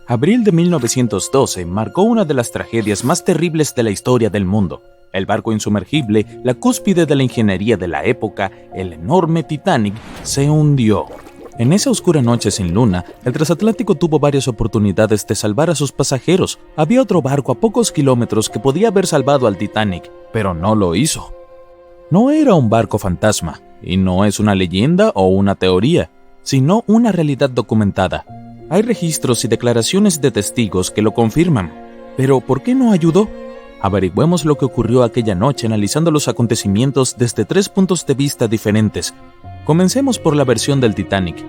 Abril de 1912 marcó una de las tragedias más terribles de la historia del mundo. El barco insumergible, la cúspide de la ingeniería de la época, el enorme Titanic, se hundió. En esa oscura noche sin luna, el transatlántico tuvo varias oportunidades de salvar a sus pasajeros. Había otro barco a pocos kilómetros que podía haber salvado al Titanic, pero no lo hizo. No era un barco fantasma, y no es una leyenda o una teoría, sino una realidad documentada. Hay registros y declaraciones de testigos que lo confirman. Pero, ¿por qué no ayudó? Averigüemos lo que ocurrió aquella noche analizando los acontecimientos desde 3 puntos de vista diferentes. Comencemos por la versión del Titanic.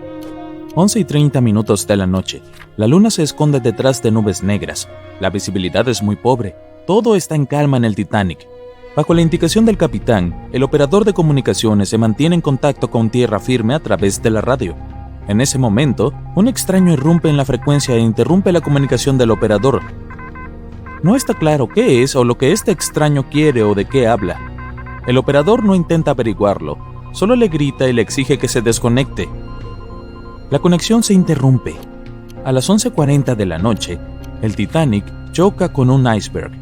11:30 de la noche. La luna se esconde detrás de nubes negras. La visibilidad es muy pobre. Todo está en calma en el Titanic. Bajo la indicación del capitán, el operador de comunicaciones se mantiene en contacto con tierra firme a través de la radio. En ese momento, un extraño irrumpe en la frecuencia e interrumpe la comunicación del operador. No está claro qué es o lo que este extraño quiere o de qué habla. El operador no intenta averiguarlo, solo le grita y le exige que se desconecte. La conexión se interrumpe. A las 11:40 de la noche, el Titanic choca con un iceberg.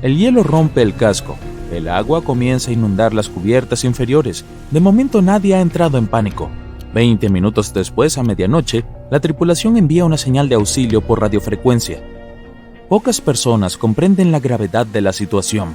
El hielo rompe el casco. El agua comienza a inundar las cubiertas inferiores. De momento nadie ha entrado en pánico. 20 minutos después, a medianoche, la tripulación envía una señal de auxilio por radiofrecuencia. Pocas personas comprenden la gravedad de la situación.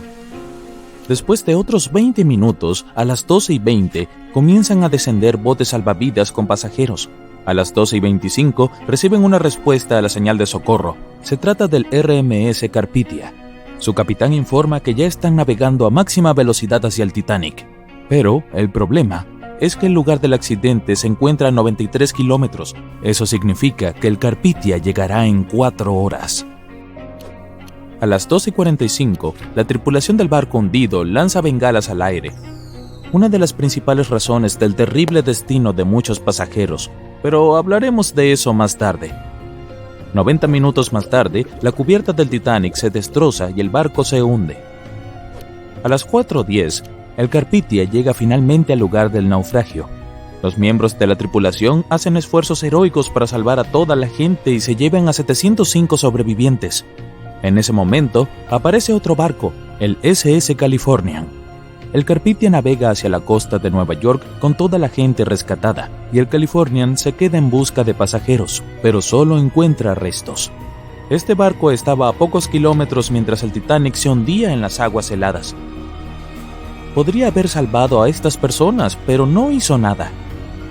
Después de otros 20 minutos, a las 12:20, comienzan a descender botes salvavidas con pasajeros. A las 12:25, reciben una respuesta a la señal de socorro. Se trata del RMS Carpathia. Su capitán informa que ya están navegando a máxima velocidad hacia el Titanic. Pero el problema es que el lugar del accidente se encuentra a 93 kilómetros. Eso significa que el Carpathia llegará en 4 horas. A las 12:45, la tripulación del barco hundido lanza bengalas al aire. Una de las principales razones del terrible destino de muchos pasajeros, pero hablaremos de eso más tarde. 90 minutos más tarde, la cubierta del Titanic se destroza y el barco se hunde. A las 4:10, el Carpathia llega finalmente al lugar del naufragio. Los miembros de la tripulación hacen esfuerzos heroicos para salvar a toda la gente y se llevan a 705 sobrevivientes. En ese momento, aparece otro barco, el SS Californian. El Carpathia navega hacia la costa de Nueva York con toda la gente rescatada, y el Californian se queda en busca de pasajeros, pero solo encuentra restos. Este barco estaba a pocos kilómetros mientras el Titanic se hundía en las aguas heladas. Podría haber salvado a estas personas, pero no hizo nada.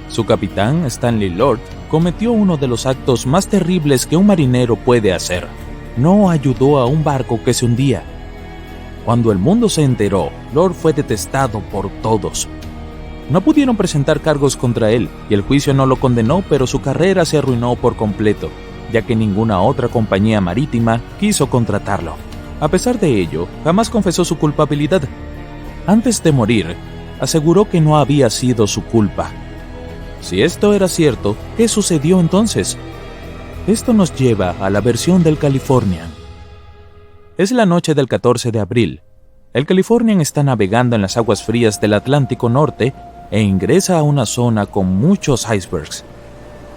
Su capitán, Stanley Lord, cometió uno de los actos más terribles que un marinero puede hacer. No ayudó a un barco que se hundía. Cuando el mundo se enteró, Lord fue detestado por todos. No pudieron presentar cargos contra él, y el juicio no lo condenó, pero su carrera se arruinó por completo, ya que ninguna otra compañía marítima quiso contratarlo. A pesar de ello, jamás confesó su culpabilidad. Antes de morir, aseguró que no había sido su culpa. Si esto era cierto, ¿qué sucedió entonces? Esto nos lleva a la versión del Californian. Es la noche del 14 de abril. El Californian está navegando en las aguas frías del Atlántico Norte e ingresa a una zona con muchos icebergs.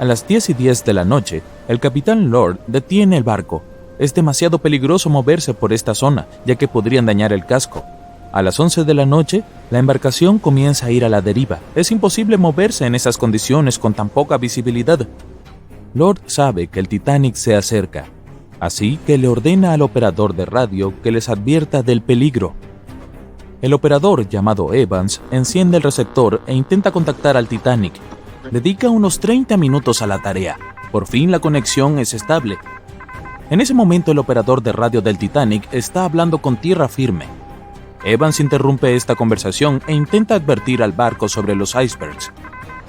A las 10:10 de la noche, el capitán Lord detiene el barco. Es demasiado peligroso moverse por esta zona, ya que podrían dañar el casco. A las 11 de la noche, la embarcación comienza a ir a la deriva. Es imposible moverse en esas condiciones con tan poca visibilidad. Lord sabe que el Titanic se acerca, así que le ordena al operador de radio que les advierta del peligro. El operador, llamado Evans, enciende el receptor e intenta contactar al Titanic. Dedica unos 30 minutos a la tarea. Por fin la conexión es estable. En ese momento el operador de radio del Titanic está hablando con tierra firme. Evans interrumpe esta conversación e intenta advertir al barco sobre los icebergs.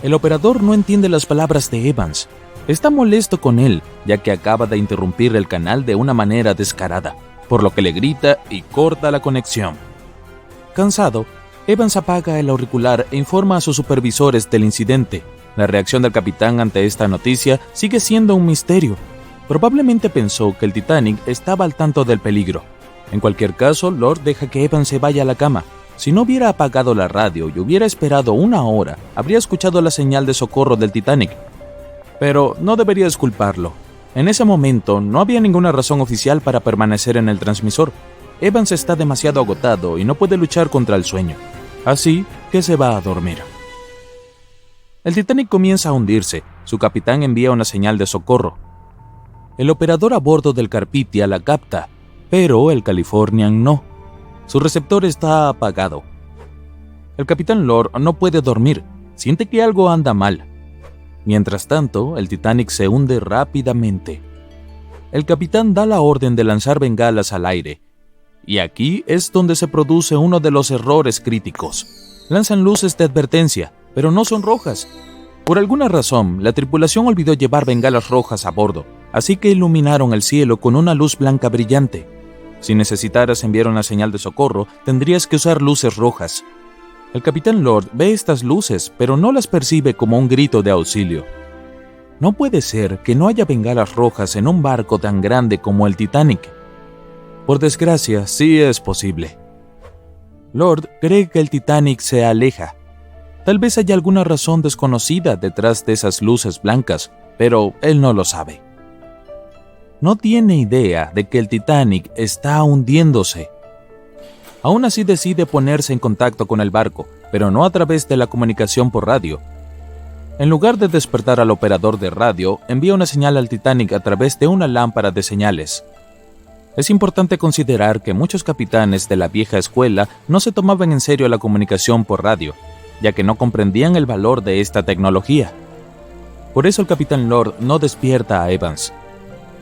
El operador no entiende las palabras de Evans. Está molesto con él, ya que acaba de interrumpir el canal de una manera descarada, por lo que le grita y corta la conexión. Cansado, Evans apaga el auricular e informa a sus supervisores del incidente. La reacción del capitán ante esta noticia sigue siendo un misterio. Probablemente pensó que el Titanic estaba al tanto del peligro. En cualquier caso, Lord deja que Evans se vaya a la cama. Si no hubiera apagado la radio y hubiera esperado 1 hora, habría escuchado la señal de socorro del Titanic. Pero no debería disculparlo. En ese momento no había ninguna razón oficial para permanecer en el transmisor. Evans está demasiado agotado y no puede luchar contra el sueño, así que se va a dormir. El Titanic comienza a hundirse. Su capitán envía una señal de socorro. El operador a bordo del Carpathia la capta, pero el Californian no. Su receptor está apagado. El capitán Lord no puede dormir, siente que algo anda mal. Mientras tanto, el Titanic se hunde rápidamente. El capitán da la orden de lanzar bengalas al aire, y aquí es donde se produce uno de los errores críticos. Lanzan luces de advertencia, pero no son rojas. Por alguna razón, la tripulación olvidó llevar bengalas rojas a bordo, así que iluminaron el cielo con una luz blanca brillante. Si necesitaras enviar una señal de socorro, tendrías que usar luces rojas. El capitán Lord ve estas luces, pero no las percibe como un grito de auxilio. No puede ser que no haya bengalas rojas en un barco tan grande como el Titanic. Por desgracia, sí es posible. Lord cree que el Titanic se aleja. Tal vez haya alguna razón desconocida detrás de esas luces blancas, pero él no lo sabe. No tiene idea de que el Titanic está hundiéndose. Aún así decide ponerse en contacto con el barco, pero no a través de la comunicación por radio. En lugar de despertar al operador de radio, envía una señal al Titanic a través de una lámpara de señales. Es importante considerar que muchos capitanes de la vieja escuela no se tomaban en serio la comunicación por radio, ya que no comprendían el valor de esta tecnología. Por eso el capitán Lord no despierta a Evans.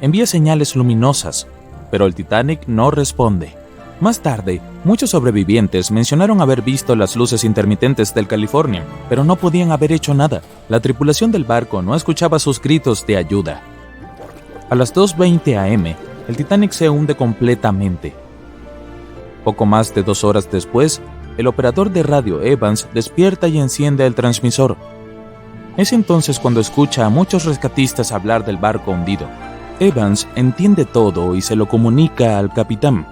Envía señales luminosas, pero el Titanic no responde. Más tarde, muchos sobrevivientes mencionaron haber visto las luces intermitentes del Californian, pero no podían haber hecho nada. La tripulación del barco no escuchaba sus gritos de ayuda. A las 2:20 am, el Titanic se hunde completamente. Poco más de 2 horas después, el operador de radio Evans despierta y enciende el transmisor. Es entonces cuando escucha a muchos rescatistas hablar del barco hundido. Evans entiende todo y se lo comunica al capitán.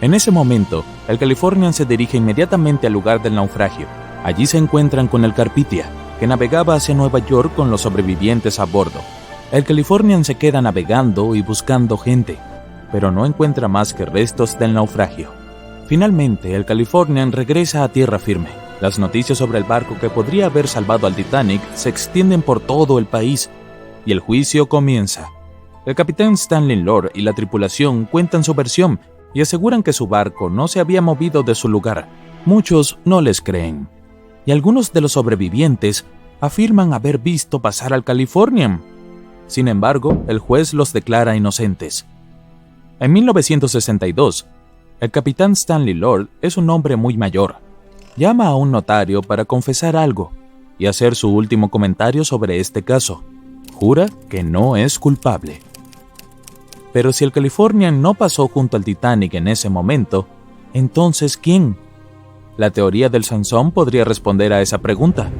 En ese momento, el Californian se dirige inmediatamente al lugar del naufragio. Allí se encuentran con el Carpathia, que navegaba hacia Nueva York con los sobrevivientes a bordo. El Californian se queda navegando y buscando gente, pero no encuentra más que restos del naufragio. Finalmente, el Californian regresa a tierra firme. Las noticias sobre el barco que podría haber salvado al Titanic se extienden por todo el país, y el juicio comienza. El capitán Stanley Lord y la tripulación cuentan su versión y aseguran que su barco no se había movido de su lugar. Muchos no les creen, y algunos de los sobrevivientes afirman haber visto pasar al Californian. Sin embargo, el juez los declara inocentes. En 1962, el capitán Stanley Lord es un hombre muy mayor. Llama a un notario para confesar algo y hacer su último comentario sobre este caso. Jura que no es culpable. Pero si el Californian no pasó junto al Titanic en ese momento, ¿entonces quién? La teoría del Sansón podría responder a esa pregunta.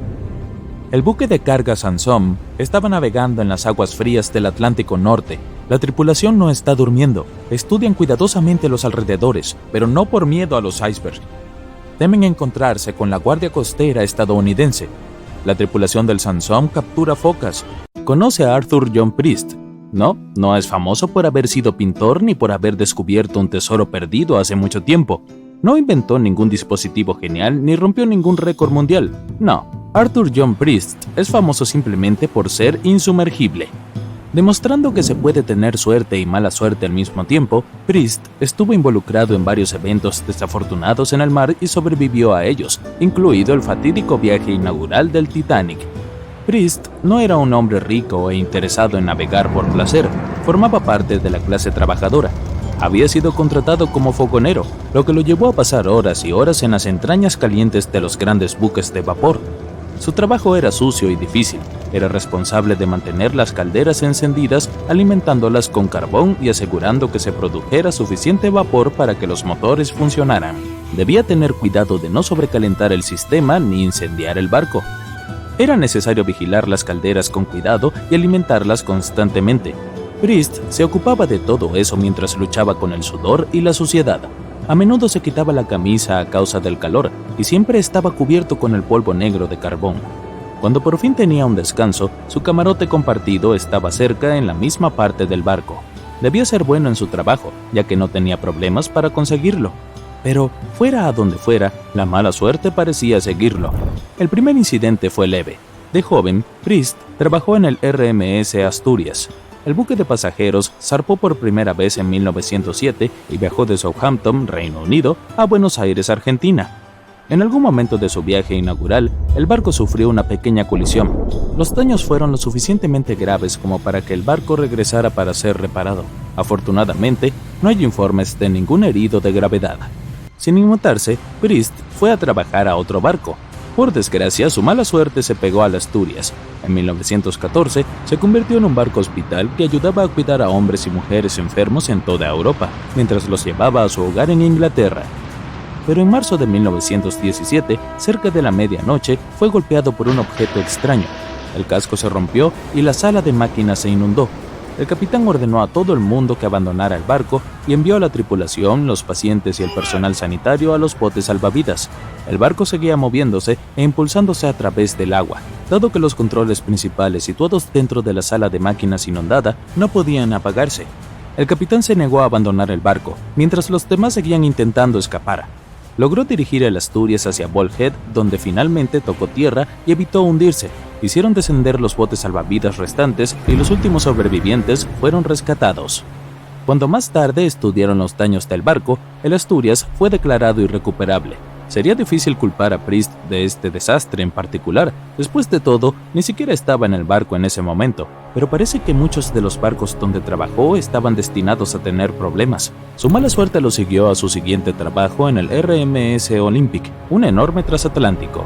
El buque de carga Sansón estaba navegando en las aguas frías del Atlántico Norte. La tripulación no está durmiendo. Estudian cuidadosamente los alrededores, pero no por miedo a los icebergs. Temen encontrarse con la Guardia Costera estadounidense. La tripulación del Sansón captura focas. Conoce a Arthur John Priest. No es famoso por haber sido pintor ni por haber descubierto un tesoro perdido hace mucho tiempo. No inventó ningún dispositivo genial ni rompió ningún récord mundial. No, Arthur John Priest es famoso simplemente por ser insumergible. Demostrando que se puede tener suerte y mala suerte al mismo tiempo, Priest estuvo involucrado en varios eventos desafortunados en el mar y sobrevivió a ellos, incluido el fatídico viaje inaugural del Titanic. Priest no era un hombre rico e interesado en navegar por placer, formaba parte de la clase trabajadora. Había sido contratado como fogonero, lo que lo llevó a pasar horas y horas en las entrañas calientes de los grandes buques de vapor. Su trabajo era sucio y difícil. Era responsable de mantener las calderas encendidas, alimentándolas con carbón y asegurando que se produjera suficiente vapor para que los motores funcionaran. Debía tener cuidado de no sobrecalentar el sistema ni incendiar el barco. Era necesario vigilar las calderas con cuidado y alimentarlas constantemente. Priest se ocupaba de todo eso mientras luchaba con el sudor y la suciedad. A menudo se quitaba la camisa a causa del calor y siempre estaba cubierto con el polvo negro de carbón. Cuando por fin tenía un descanso, su camarote compartido estaba cerca en la misma parte del barco. Debía ser bueno en su trabajo, ya que no tenía problemas para conseguirlo. Pero, fuera a donde fuera, la mala suerte parecía seguirlo. El primer incidente fue leve. De joven, Priest trabajó en el RMS Asturias. El buque de pasajeros zarpó por primera vez en 1907 y viajó de Southampton, Reino Unido, a Buenos Aires, Argentina. En algún momento de su viaje inaugural, el barco sufrió una pequeña colisión. Los daños fueron lo suficientemente graves como para que el barco regresara para ser reparado. Afortunadamente, no hay informes de ningún herido de gravedad. Sin inmutarse, Priest fue a trabajar a otro barco. Por desgracia, su mala suerte se pegó al Asturias. En 1914, se convirtió en un barco hospital que ayudaba a cuidar a hombres y mujeres enfermos en toda Europa, mientras los llevaba a su hogar en Inglaterra. Pero en marzo de 1917, cerca de la medianoche, fue golpeado por un objeto extraño. El casco se rompió y la sala de máquinas se inundó. El capitán ordenó a todo el mundo que abandonara el barco y envió a la tripulación, los pacientes y el personal sanitario a los botes salvavidas. El barco seguía moviéndose e impulsándose a través del agua. Dado que los controles principales situados dentro de la sala de máquinas inundada no podían apagarse, el capitán se negó a abandonar el barco, mientras los demás seguían intentando escapar. Logró dirigir el Asturias hacia Bullhead, donde finalmente tocó tierra y evitó hundirse. Hicieron descender los botes salvavidas restantes y los últimos sobrevivientes fueron rescatados. Cuando más tarde estudiaron los daños del barco, el Asturias fue declarado irrecuperable. Sería difícil culpar a Priest de este desastre en particular. Después de todo, ni siquiera estaba en el barco en ese momento, pero parece que muchos de los barcos donde trabajó estaban destinados a tener problemas. Su mala suerte lo siguió a su siguiente trabajo en el RMS Olympic, un enorme transatlántico.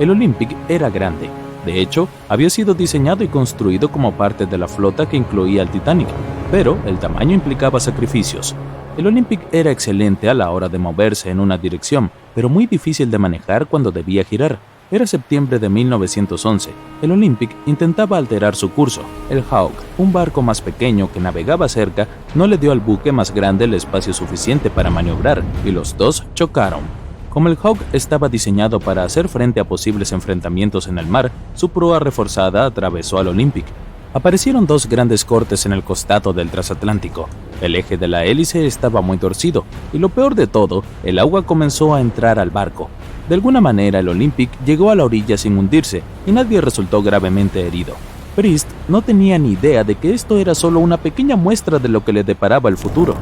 El Olympic era grande. De hecho, había sido diseñado y construido como parte de la flota que incluía el Titanic, pero el tamaño implicaba sacrificios. El Olympic era excelente a la hora de moverse en una dirección, pero muy difícil de manejar cuando debía girar. Era septiembre de 1911. El Olympic intentaba alterar su curso. El Hawke, un barco más pequeño que navegaba cerca, no le dio al buque más grande el espacio suficiente para maniobrar, y los dos chocaron. Como el Hawke estaba diseñado para hacer frente a posibles enfrentamientos en el mar, su proa reforzada atravesó al Olympic. Aparecieron dos grandes cortes en el costado del transatlántico. El eje de la hélice estaba muy torcido, y lo peor de todo, el agua comenzó a entrar al barco. De alguna manera el Olympic llegó a la orilla sin hundirse, y nadie resultó gravemente herido. Priest no tenía ni idea de que esto era solo una pequeña muestra de lo que le deparaba el futuro.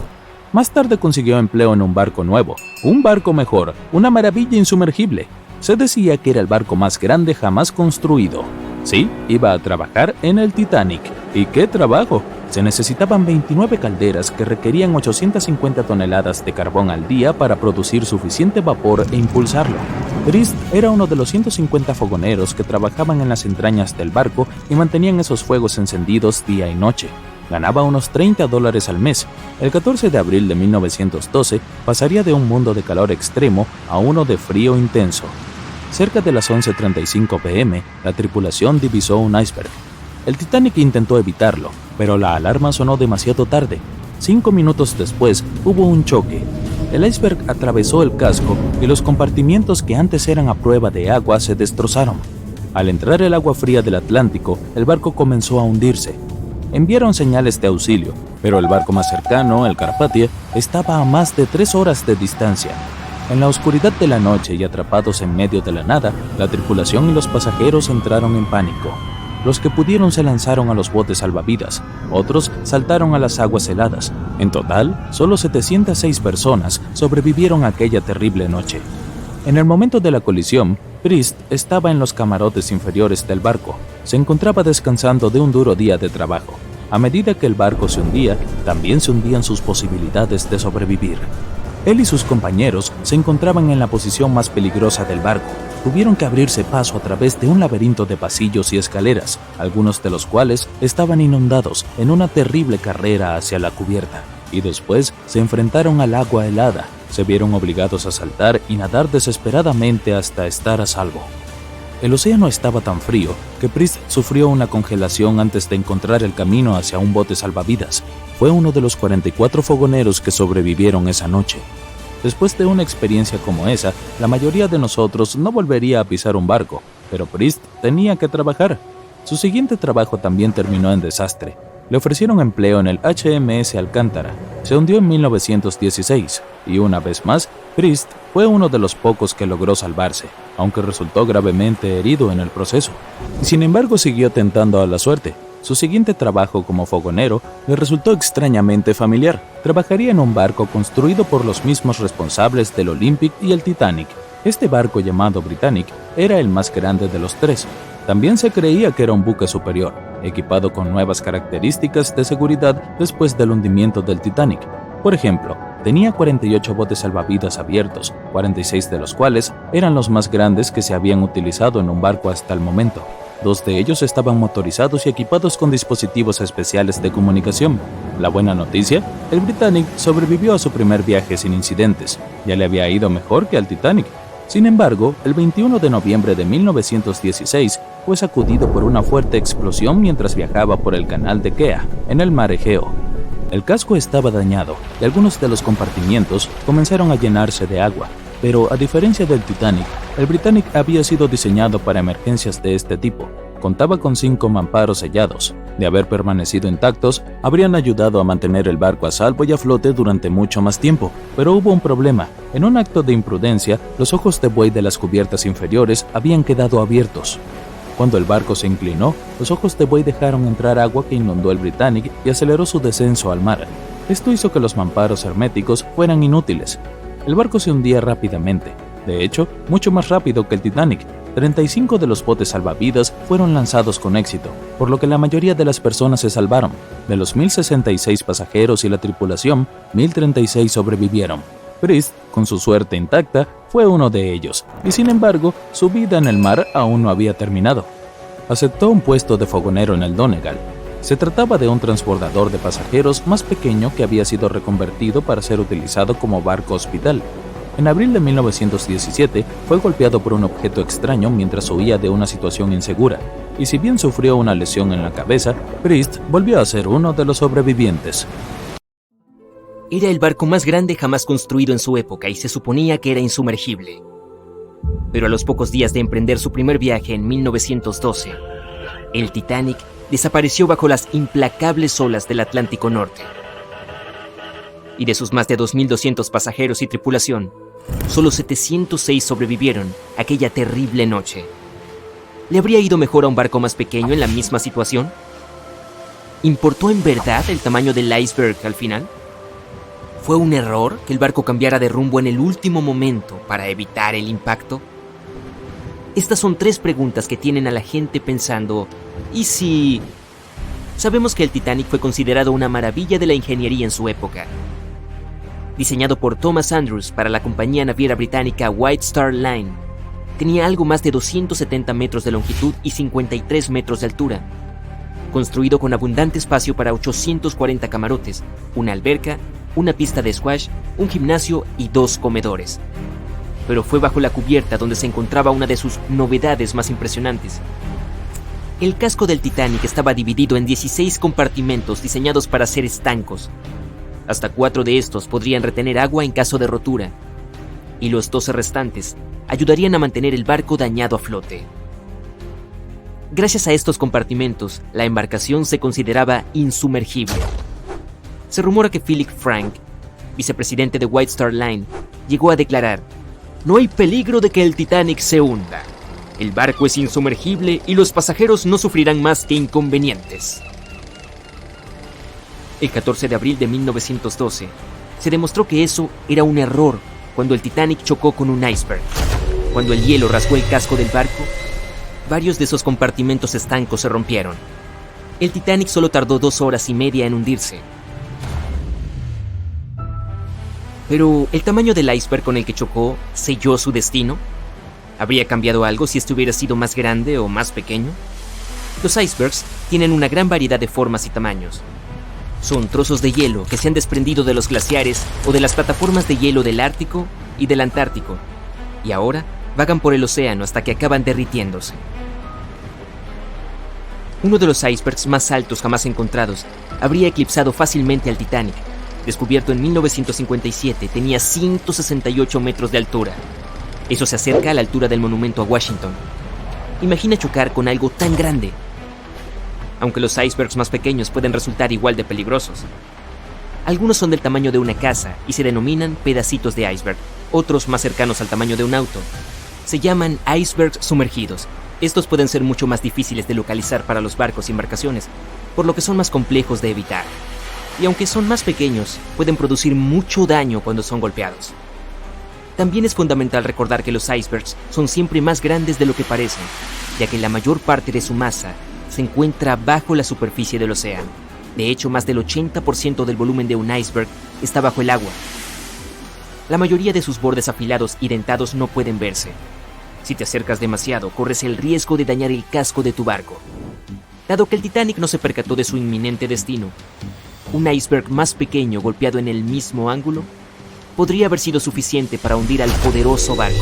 Más tarde consiguió empleo en un barco nuevo, un barco mejor, una maravilla insumergible. Se decía que era el barco más grande jamás construido. Sí, iba a trabajar en el Titanic. ¿Y qué trabajo? Se necesitaban 29 calderas que requerían 850 toneladas de carbón al día para producir suficiente vapor e impulsarlo. Priest era uno de los 150 fogoneros que trabajaban en las entrañas del barco y mantenían esos fuegos encendidos día y noche. Ganaba unos $30 al mes. El 14 de abril de 1912 pasaría de un mundo de calor extremo a uno de frío intenso. Cerca de las 11:35 p.m., la tripulación divisó un iceberg. El Titanic intentó evitarlo, pero la alarma sonó demasiado tarde. 5 minutos después, hubo un choque. El iceberg atravesó el casco y los compartimientos que antes eran a prueba de agua se destrozaron. Al entrar el agua fría del Atlántico, el barco comenzó a hundirse. Enviaron señales de auxilio, pero el barco más cercano, el Carpathia, estaba a más de 3 horas de distancia. En la oscuridad de la noche y atrapados en medio de la nada, la tripulación y los pasajeros entraron en pánico. Los que pudieron se lanzaron a los botes salvavidas, otros saltaron a las aguas heladas. En total, solo 706 personas sobrevivieron aquella terrible noche. En el momento de la colisión, Priest estaba en los camarotes inferiores del barco. Se encontraba descansando de un duro día de trabajo. A medida que el barco se hundía, también se hundían sus posibilidades de sobrevivir. Él y sus compañeros se encontraban en la posición más peligrosa del barco. Tuvieron que abrirse paso a través de un laberinto de pasillos y escaleras, algunos de los cuales estaban inundados en una terrible carrera hacia la cubierta. Y después se enfrentaron al agua helada. Se vieron obligados a saltar y nadar desesperadamente hasta estar a salvo. El océano estaba tan frío que Priest sufrió una congelación antes de encontrar el camino hacia un bote salvavidas. Fue uno de los 44 fogoneros que sobrevivieron esa noche. Después de una experiencia como esa, la mayoría de nosotros no volvería a pisar un barco. pero Priest tenía que trabajar. Su siguiente trabajo también terminó en desastre. Le ofrecieron empleo en el HMS Alcántara. Se hundió en 1916 y una vez más, Priest fue uno de los pocos que logró salvarse, aunque resultó gravemente herido en el proceso. Sin embargo, siguió tentando a la suerte. Su siguiente trabajo como fogonero le resultó extrañamente familiar. Trabajaría en un barco construido por los mismos responsables del Olympic y el Titanic. Este barco, llamado Britannic, era el más grande de los tres. También se creía que era un buque superior, equipado con nuevas características de seguridad después del hundimiento del Titanic. Por ejemplo, tenía 48 botes salvavidas abiertos, 46 de los cuales eran los más grandes que se habían utilizado en un barco hasta el momento. 2 de ellos estaban motorizados y equipados con dispositivos especiales de comunicación. La buena noticia, el Britannic sobrevivió a su primer viaje sin incidentes. Ya le había ido mejor que al Titanic. Sin embargo, el 21 de noviembre de 1916 fue sacudido por una fuerte explosión mientras viajaba por el canal de Kea, en el mar Egeo. El casco estaba dañado y algunos de los compartimientos comenzaron a llenarse de agua, pero a diferencia del Titanic, el Britannic había sido diseñado para emergencias de este tipo. Contaba con 5 mamparos sellados. De haber permanecido intactos, habrían ayudado a mantener el barco a salvo y a flote durante mucho más tiempo. Pero hubo un problema. En un acto de imprudencia, los ojos de buey de las cubiertas inferiores habían quedado abiertos. Cuando el barco se inclinó, los ojos de buey dejaron entrar agua que inundó el Britannic y aceleró su descenso al mar. Esto hizo que los mamparos herméticos fueran inútiles. El barco se hundía rápidamente. De hecho, mucho más rápido que el Titanic. 35 de los botes salvavidas fueron lanzados con éxito, por lo que la mayoría de las personas se salvaron. De los 1.066 pasajeros y la tripulación, 1.036 sobrevivieron. Priest, con su suerte intacta, fue uno de ellos, y sin embargo, su vida en el mar aún no había terminado. Aceptó un puesto de fogonero en el Donegal. Se trataba de un transbordador de pasajeros más pequeño que había sido reconvertido para ser utilizado como barco hospital. En abril de 1917 fue golpeado por un objeto extraño mientras huía de una situación insegura, y si bien sufrió una lesión en la cabeza, Priest volvió a ser uno de los sobrevivientes. Era el barco más grande jamás construido en su época y se suponía que era insumergible. Pero a los pocos días de emprender su primer viaje en 1912, el Titanic desapareció bajo las implacables olas del Atlántico Norte. Y de sus más de 2.200 pasajeros y tripulación, solo 706 sobrevivieron aquella terrible noche. ¿Le habría ido mejor a un barco más pequeño en la misma situación? ¿Importó en verdad el tamaño del iceberg al final? ¿Fue un error que el barco cambiara de rumbo en el último momento para evitar el impacto? Estas son 3 preguntas que tienen a la gente pensando, ¿y si...? Sabemos que el Titanic fue considerado una maravilla de la ingeniería en su época. Diseñado por Thomas Andrews para la compañía naviera británica White Star Line, tenía algo más de 270 metros de longitud y 53 metros de altura. Construido con abundante espacio para 840 camarotes, una alberca, una pista de squash, un gimnasio y 2 comedores. Pero fue bajo la cubierta donde se encontraba una de sus novedades más impresionantes. El casco del Titanic estaba dividido en 16 compartimentos diseñados para ser estancos. Hasta 4 de estos podrían retener agua en caso de rotura, y los 12 restantes ayudarían a mantener el barco dañado a flote. Gracias a estos compartimentos, la embarcación se consideraba insumergible. Se rumora que Philip Frank, vicepresidente de White Star Line, llegó a declarar: "No hay peligro de que el Titanic se hunda. El barco es insumergible y los pasajeros no sufrirán más que inconvenientes". El 14 de abril de 1912, se demostró que eso era un error cuando el Titanic chocó con un iceberg. Cuando el hielo rasgó el casco del barco, varios de esos compartimentos estancos se rompieron. El Titanic solo tardó 2 horas y media en hundirse. Pero, ¿el tamaño del iceberg con el que chocó selló su destino? ¿Habría cambiado algo si este hubiera sido más grande o más pequeño? Los icebergs tienen una gran variedad de formas y tamaños. Son trozos de hielo que se han desprendido de los glaciares o de las plataformas de hielo del Ártico y del Antártico, y ahora vagan por el océano hasta que acaban derritiéndose. Uno de los icebergs más altos jamás encontrados habría eclipsado fácilmente al Titanic. Descubierto en 1957, tenía 168 metros de altura. Eso se acerca a la altura del monumento a Washington. Imagina chocar con algo tan grande. Aunque los icebergs más pequeños pueden resultar igual de peligrosos. Algunos son del tamaño de una casa y se denominan pedacitos de iceberg. Otros, más cercanos al tamaño de un auto, se llaman icebergs sumergidos. Estos pueden ser mucho más difíciles de localizar para los barcos y embarcaciones, por lo que son más complejos de evitar. Y aunque son más pequeños, pueden producir mucho daño cuando son golpeados. También es fundamental recordar que los icebergs son siempre más grandes de lo que parecen, ya que la mayor parte de su masa se encuentra bajo la superficie del océano. De hecho, más del 80% del volumen de un iceberg está bajo el agua. La mayoría de sus bordes afilados y dentados no pueden verse. Si te acercas demasiado, corres el riesgo de dañar el casco de tu barco. Dado que el Titanic no se percató de su inminente destino, un iceberg más pequeño golpeado en el mismo ángulo podría haber sido suficiente para hundir al poderoso barco.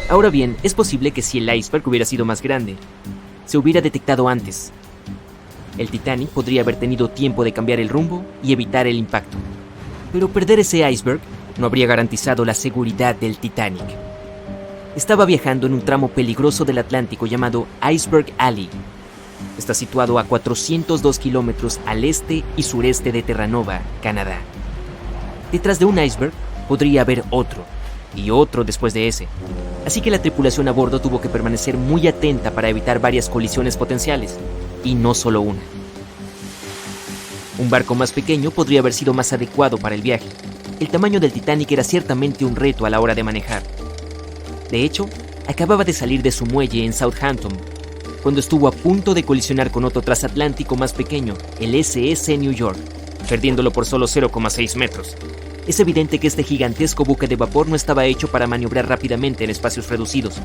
Ahora bien, es posible que si el iceberg hubiera sido más grande, se hubiera detectado antes. El Titanic podría haber tenido tiempo de cambiar el rumbo y evitar el impacto. Pero perder ese iceberg no habría garantizado la seguridad del Titanic. Estaba viajando en un tramo peligroso del Atlántico llamado Iceberg Alley. Está situado a 402 kilómetros al este y sureste de Terranova, Canadá. Detrás de un iceberg podría haber otro, y otro después de ese. Así que la tripulación a bordo tuvo que permanecer muy atenta para evitar varias colisiones potenciales, y no solo una. Un barco más pequeño podría haber sido más adecuado para el viaje. El tamaño del Titanic era ciertamente un reto a la hora de manejar. De hecho, acababa de salir de su muelle en Southampton, cuando estuvo a punto de colisionar con otro transatlántico más pequeño, el SS New York, perdiéndolo por solo 0,6 metros. Es evidente que este gigantesco buque de vapor no estaba hecho para maniobrar rápidamente en espacios reducidos.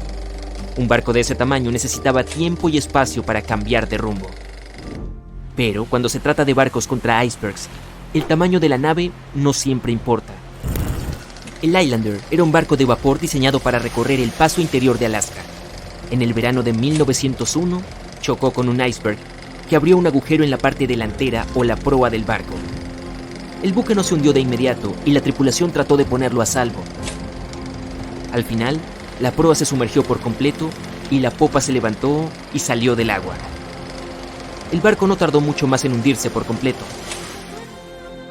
Un barco de ese tamaño necesitaba tiempo y espacio para cambiar de rumbo. Pero cuando se trata de barcos contra icebergs, el tamaño de la nave no siempre importa. El Islander era un barco de vapor diseñado para recorrer el paso interior de Alaska. En el verano de 1901, chocó con un iceberg que abrió un agujero en la parte delantera o la proa del barco. El buque no se hundió de inmediato y la tripulación trató de ponerlo a salvo. Al final, la proa se sumergió por completo y la popa se levantó y salió del agua. El barco no tardó mucho más en hundirse por completo.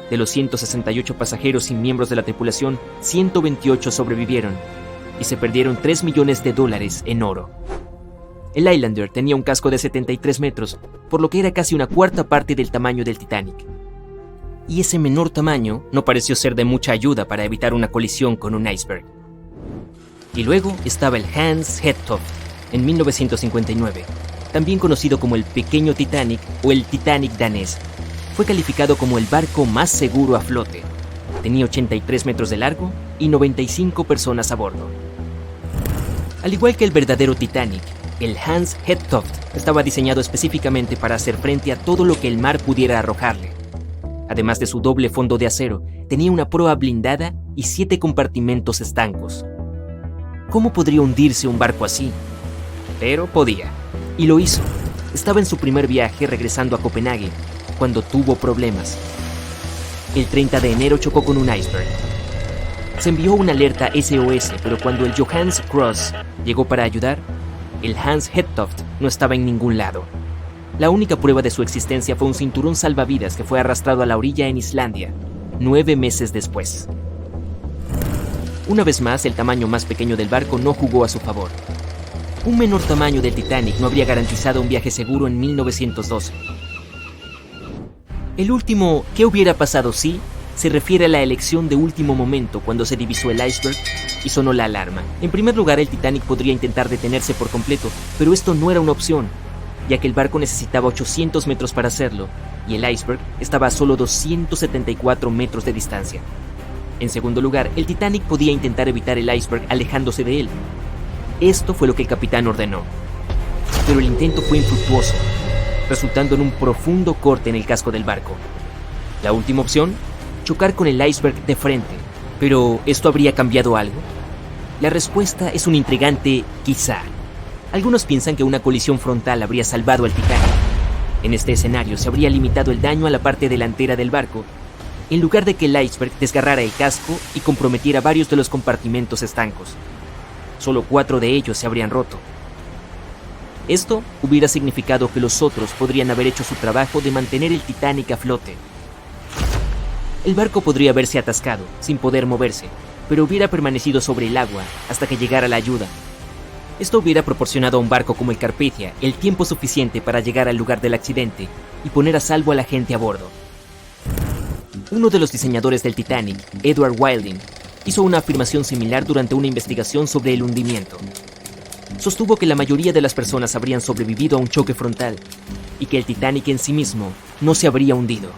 De los 168 pasajeros y miembros de la tripulación, 128 sobrevivieron y se perdieron $3 millones en oro. El Islander tenía un casco de 73 metros, por lo que era casi una cuarta parte del tamaño del Titanic. Y ese menor tamaño no pareció ser de mucha ayuda para evitar una colisión con un iceberg. Y luego estaba el Hans Hedtoft, en 1959, también conocido como el Pequeño Titanic o el Titanic danés. Fue calificado como el barco más seguro a flote. Tenía 83 metros de largo y 95 personas a bordo. Al igual que el verdadero Titanic, el Hans Hedtoft estaba diseñado específicamente para hacer frente a todo lo que el mar pudiera arrojarle. Además de su doble fondo de acero, tenía una proa blindada y 7 compartimentos estancos. ¿Cómo podría hundirse un barco así? Pero podía, y lo hizo. Estaba en su primer viaje regresando a Copenhague, cuando tuvo problemas. El 30 de enero chocó con un iceberg. Se envió una alerta SOS, pero cuando el Johannes Cross llegó para ayudar, el Hans Hedtoft no estaba en ningún lado. La única prueba de su existencia fue un cinturón salvavidas que fue arrastrado a la orilla en Islandia, 9 meses después. Una vez más, el tamaño más pequeño del barco no jugó a su favor. Un menor tamaño del Titanic no habría garantizado un viaje seguro en 1912. El último ¿qué hubiera pasado si? Se refiere a la elección de último momento cuando se divisó el iceberg y sonó la alarma. En primer lugar, el Titanic podría intentar detenerse por completo, pero esto no era una opción, ya que el barco necesitaba 800 metros para hacerlo, y el iceberg estaba a solo 274 metros de distancia. En segundo lugar, el Titanic podía intentar evitar el iceberg alejándose de él. Esto fue lo que el capitán ordenó. Pero el intento fue infructuoso, resultando en un profundo corte en el casco del barco. La última opción, chocar con el iceberg de frente. ¿Pero esto habría cambiado algo? La respuesta es un intrigante quizá. Algunos piensan que una colisión frontal habría salvado al Titanic. En este escenario se habría limitado el daño a la parte delantera del barco, en lugar de que el iceberg desgarrara el casco y comprometiera varios de los compartimentos estancos. Solo 4 de ellos se habrían roto. Esto hubiera significado que los otros podrían haber hecho su trabajo de mantener el Titanic a flote. El barco podría haberse atascado, sin poder moverse, pero hubiera permanecido sobre el agua hasta que llegara la ayuda. Esto hubiera proporcionado a un barco como el Carpathia el tiempo suficiente para llegar al lugar del accidente y poner a salvo a la gente a bordo. Uno de los diseñadores del Titanic, Edward Wilding, hizo una afirmación similar durante una investigación sobre el hundimiento. Sostuvo que la mayoría de las personas habrían sobrevivido a un choque frontal y que el Titanic en sí mismo no se habría hundido.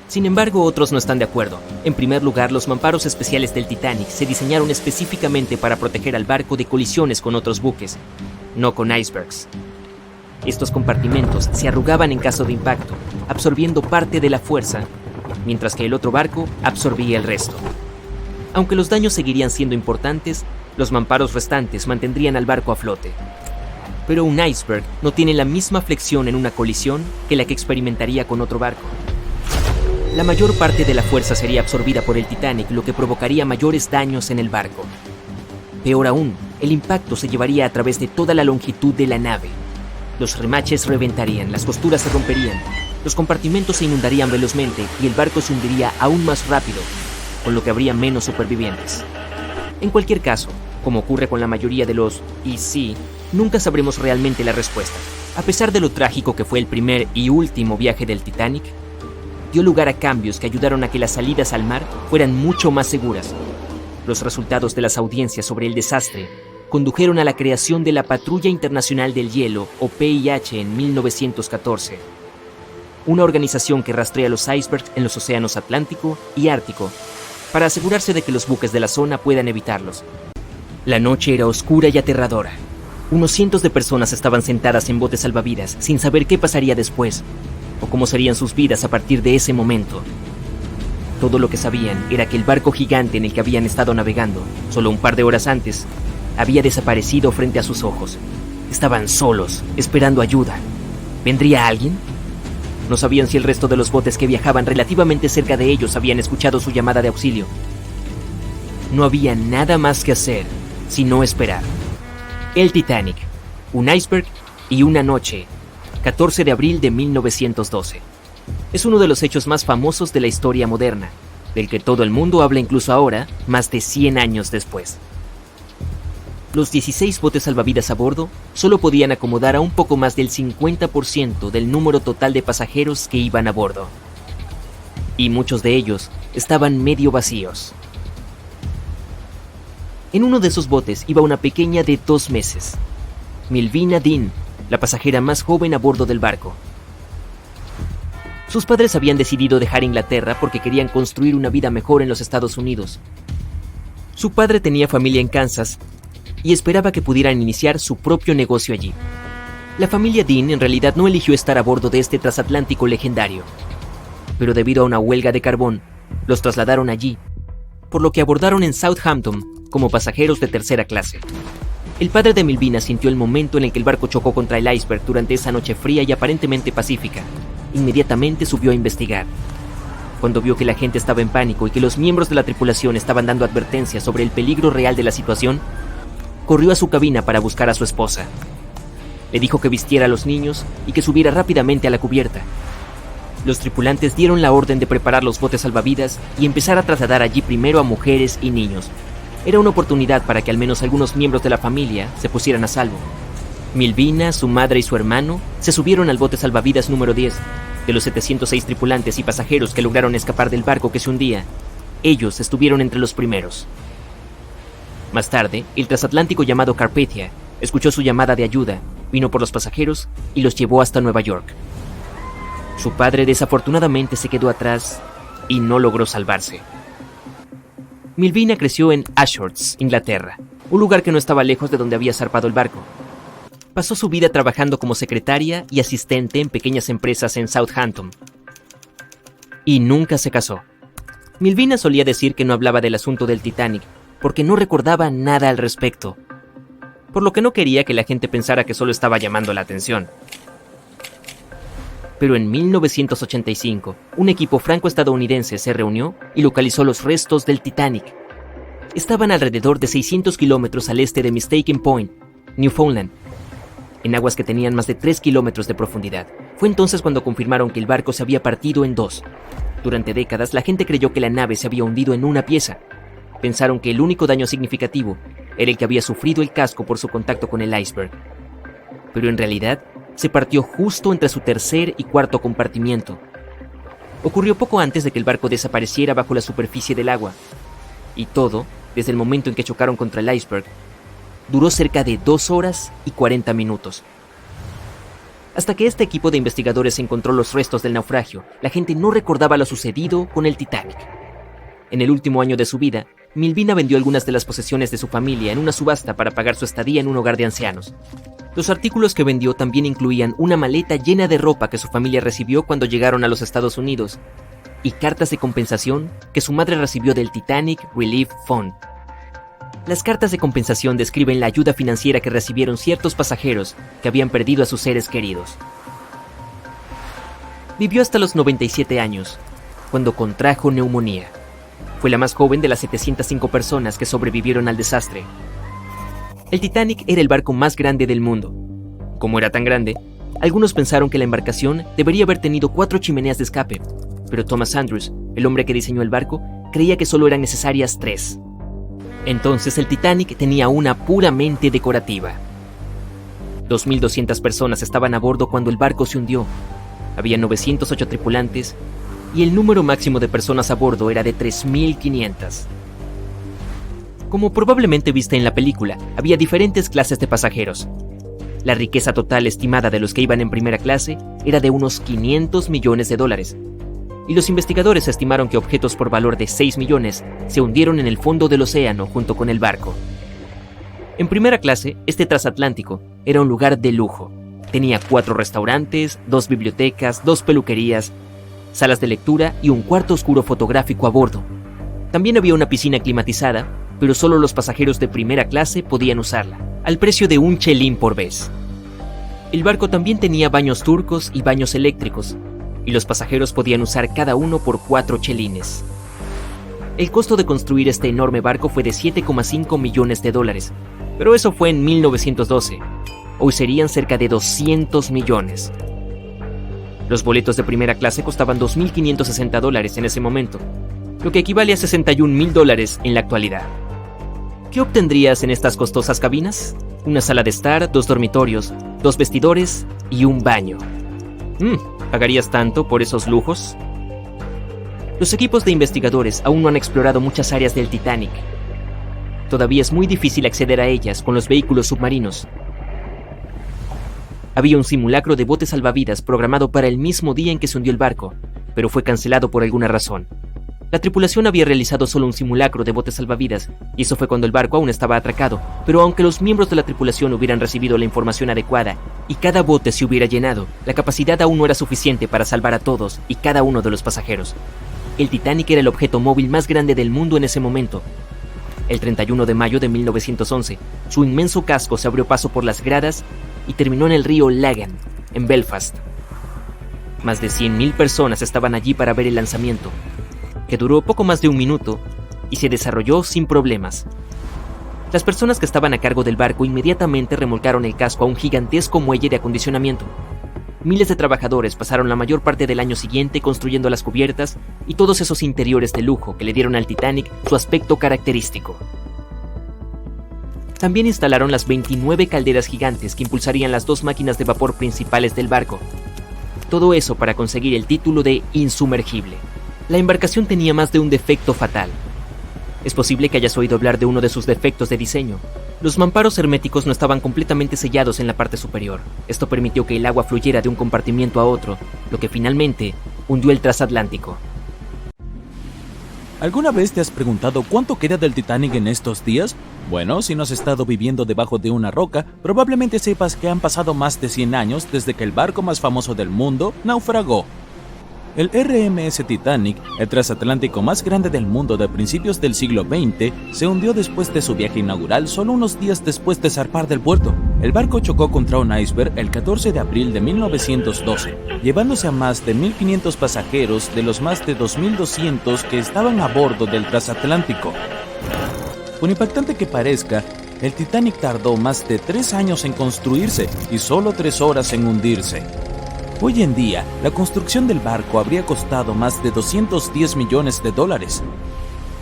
Sin embargo, otros no están de acuerdo. En primer lugar, los mamparos especiales del Titanic se diseñaron específicamente para proteger al barco de colisiones con otros buques, no con icebergs. Estos compartimentos se arrugaban en caso de impacto, absorbiendo parte de la fuerza, mientras que el otro barco absorbía el resto. Aunque los daños seguirían siendo importantes, los mamparos restantes mantendrían al barco a flote. Pero un iceberg no tiene la misma flexión en una colisión que la que experimentaría con otro barco. La mayor parte de la fuerza sería absorbida por el Titanic, lo que provocaría mayores daños en el barco. Peor aún, el impacto se llevaría a través de toda la longitud de la nave. Los remaches reventarían, las costuras se romperían, los compartimentos se inundarían velozmente y el barco se hundiría aún más rápido, con lo que habría menos supervivientes. En cualquier caso, como ocurre con la mayoría de los "y sí", nunca sabremos realmente la respuesta. A pesar de lo trágico que fue el primer y último viaje del Titanic, dio lugar a cambios que ayudaron a que las salidas al mar fueran mucho más seguras. Los resultados de las audiencias sobre el desastre condujeron a la creación de la Patrulla Internacional del Hielo, o PIH, en 1914, una organización que rastrea los icebergs en los océanos Atlántico y Ártico para asegurarse de que los buques de la zona puedan evitarlos. La noche era oscura y aterradora. Unos cientos de personas estaban sentadas en botes salvavidas sin saber qué pasaría después o cómo serían sus vidas a partir de ese momento. Todo lo que sabían era que el barco gigante en el que habían estado navegando, solo un par de horas antes, había desaparecido frente a sus ojos. Estaban solos, esperando ayuda. ¿Vendría alguien? No sabían si el resto de los botes que viajaban relativamente cerca de ellos habían escuchado su llamada de auxilio. No había nada más que hacer, sino esperar. El Titanic, un iceberg y una noche, 14 de abril de 1912. Es uno de los hechos más famosos de la historia moderna, del que todo el mundo habla incluso ahora, más de 100 años después. Los 16 botes salvavidas a bordo solo podían acomodar a un poco más del 50% del número total de pasajeros que iban a bordo. Y muchos de ellos estaban medio vacíos. En uno de esos botes iba una pequeña de 2 meses, Milvina Dean, la pasajera más joven a bordo del barco. Sus padres habían decidido dejar Inglaterra porque querían construir una vida mejor en los Estados Unidos. Su padre tenía familia en Kansas y esperaba que pudieran iniciar su propio negocio allí. La familia Dean en realidad no eligió estar a bordo de este transatlántico legendario, pero debido a una huelga de carbón, los trasladaron allí, por lo que abordaron en Southampton como pasajeros de tercera clase. El padre de Milvina sintió el momento en el que el barco chocó contra el iceberg durante esa noche fría y aparentemente pacífica. Inmediatamente subió a investigar. Cuando vio que la gente estaba en pánico y que los miembros de la tripulación estaban dando advertencias sobre el peligro real de la situación, corrió a su cabina para buscar a su esposa. Le dijo que vistiera a los niños y que subiera rápidamente a la cubierta. Los tripulantes dieron la orden de preparar los botes salvavidas y empezar a trasladar allí primero a mujeres y niños. Era una oportunidad para que al menos algunos miembros de la familia se pusieran a salvo. Milvina, su madre y su hermano se subieron al bote salvavidas número 10. De los 706 tripulantes y pasajeros que lograron escapar del barco que se hundía, ellos estuvieron entre los primeros. Más tarde, el transatlántico llamado Carpathia escuchó su llamada de ayuda, vino por los pasajeros y los llevó hasta Nueva York. Su padre desafortunadamente se quedó atrás y no logró salvarse. Milvina creció en Ashurst, Inglaterra, un lugar que no estaba lejos de donde había zarpado el barco. Pasó su vida trabajando como secretaria y asistente en pequeñas empresas en Southampton. Y nunca se casó. Milvina solía decir que no hablaba del asunto del Titanic porque no recordaba nada al respecto, por lo que no quería que la gente pensara que solo estaba llamando la atención. Pero en 1985, un equipo franco-estadounidense se reunió y localizó los restos del Titanic. Estaban alrededor de 600 kilómetros al este de Mistaken Point, Newfoundland. en aguas que tenían más de 3 kilómetros de profundidad. Fue entonces cuando confirmaron que el barco se había partido en dos. Durante décadas, la gente creyó que la nave se había hundido en una pieza. Pensaron que el único daño significativo era el que había sufrido el casco por su contacto con el iceberg. Pero en realidad, se partió justo entre su tercer y cuarto compartimiento. Ocurrió poco antes de que el barco desapareciera bajo la superficie del agua. Y todo, desde el momento en que chocaron contra el iceberg, duró cerca de 2 horas y 40 minutos. Hasta que este equipo de investigadores encontró los restos del naufragio, la gente no recordaba lo sucedido con el Titanic. En el último año de su vida, Milvina vendió algunas de las posesiones de su familia en una subasta para pagar su estadía en un hogar de ancianos. Los artículos que vendió también incluían una maleta llena de ropa que su familia recibió cuando llegaron a los Estados Unidos y cartas de compensación que su madre recibió del Titanic Relief Fund. Las cartas de compensación describen la ayuda financiera que recibieron ciertos pasajeros que habían perdido a sus seres queridos. Vivió hasta los 97 años, cuando contrajo neumonía. Fue la más joven de las 705 personas que sobrevivieron al desastre. El Titanic era el barco más grande del mundo. Como era tan grande, algunos pensaron que la embarcación debería haber tenido 4 chimeneas de escape, pero Thomas Andrews, el hombre que diseñó el barco, creía que solo eran necesarias 3. Entonces el Titanic tenía una puramente decorativa. 2.200 personas estaban a bordo cuando el barco se hundió. Había 908 tripulantes y el número máximo de personas a bordo era de 3.500. Como probablemente viste en la película, había diferentes clases de pasajeros. La riqueza total estimada de los que iban en primera clase era de unos $500 millones, y los investigadores estimaron que objetos por valor de 6 millones se hundieron en el fondo del océano junto con el barco. En primera clase, este transatlántico era un lugar de lujo. Tenía 4 restaurantes, 2 bibliotecas, 2 peluquerías, salas de lectura y un cuarto oscuro fotográfico a bordo. También había una piscina climatizada, pero solo los pasajeros de primera clase podían usarla, al precio de un chelín por vez. El barco también tenía baños turcos y baños eléctricos, y los pasajeros podían usar cada uno por 4 chelines. El costo de construir este enorme barco fue de $7,5 millones, pero eso fue en 1912. Hoy serían cerca de 200 millones. Los boletos de primera clase costaban $2.560 en ese momento, lo que equivale a $61.000 en la actualidad. ¿Qué obtendrías en estas costosas cabinas? Una sala de estar, 2 dormitorios, 2 vestidores y un baño. ¿Pagarías tanto por esos lujos? Los equipos de investigadores aún no han explorado muchas áreas del Titanic. Todavía es muy difícil acceder a ellas con los vehículos submarinos. Había un simulacro de bote salvavidas programado para el mismo día en que se hundió el barco, pero fue cancelado por alguna razón. La tripulación había realizado solo un simulacro de bote salvavidas, y eso fue cuando el barco aún estaba atracado, pero aunque los miembros de la tripulación hubieran recibido la información adecuada y cada bote se hubiera llenado, la capacidad aún no era suficiente para salvar a todos y cada uno de los pasajeros. El Titanic era el objeto móvil más grande del mundo en ese momento. El 31 de mayo de 1911, su inmenso casco se abrió paso por las gradas y terminó en el río Lagan, en Belfast. Más de 100.000 personas estaban allí para ver el lanzamiento, que duró poco más de 1 minuto y se desarrolló sin problemas. Las personas que estaban a cargo del barco inmediatamente remolcaron el casco a un gigantesco muelle de acondicionamiento. Miles de trabajadores pasaron la mayor parte del año siguiente construyendo las cubiertas y todos esos interiores de lujo que le dieron al Titanic su aspecto característico. También instalaron las 29 calderas gigantes que impulsarían las 2 máquinas de vapor principales del barco. Todo eso para conseguir el título de insumergible. La embarcación tenía más de un defecto fatal. Es posible que hayas oído hablar de uno de sus defectos de diseño. Los mamparos herméticos no estaban completamente sellados en la parte superior. Esto permitió que el agua fluyera de un compartimiento a otro, lo que finalmente hundió el transatlántico. ¿Alguna vez te has preguntado cuánto queda del Titanic en estos días? Bueno, si no has estado viviendo debajo de una roca, probablemente sepas que han pasado más de 100 años desde que el barco más famoso del mundo naufragó. El RMS Titanic, el transatlántico más grande del mundo de principios del siglo XX, se hundió después de su viaje inaugural solo unos días después de zarpar del puerto. El barco chocó contra un iceberg el 14 de abril de 1912, llevándose a más de 1.500 pasajeros de los más de 2.200 que estaban a bordo del transatlántico. Por impactante que parezca, El Titanic tardó más de 3 años en construirse y solo 3 horas en hundirse. Hoy en día, la construcción del barco habría costado más de $210 millones.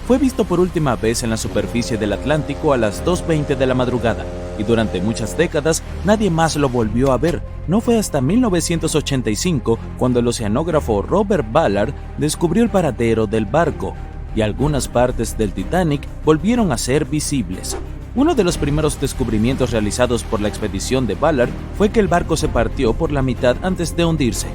Fue visto por última vez en la superficie del Atlántico a las 2:20 de la madrugada, y durante muchas décadas nadie más lo volvió a ver. No fue hasta 1985 cuando el oceanógrafo Robert Ballard descubrió el paradero del barco, y algunas partes del Titanic volvieron a ser visibles. Uno de los primeros descubrimientos realizados por la expedición de Ballard fue que el barco se partió por la mitad antes de hundirse.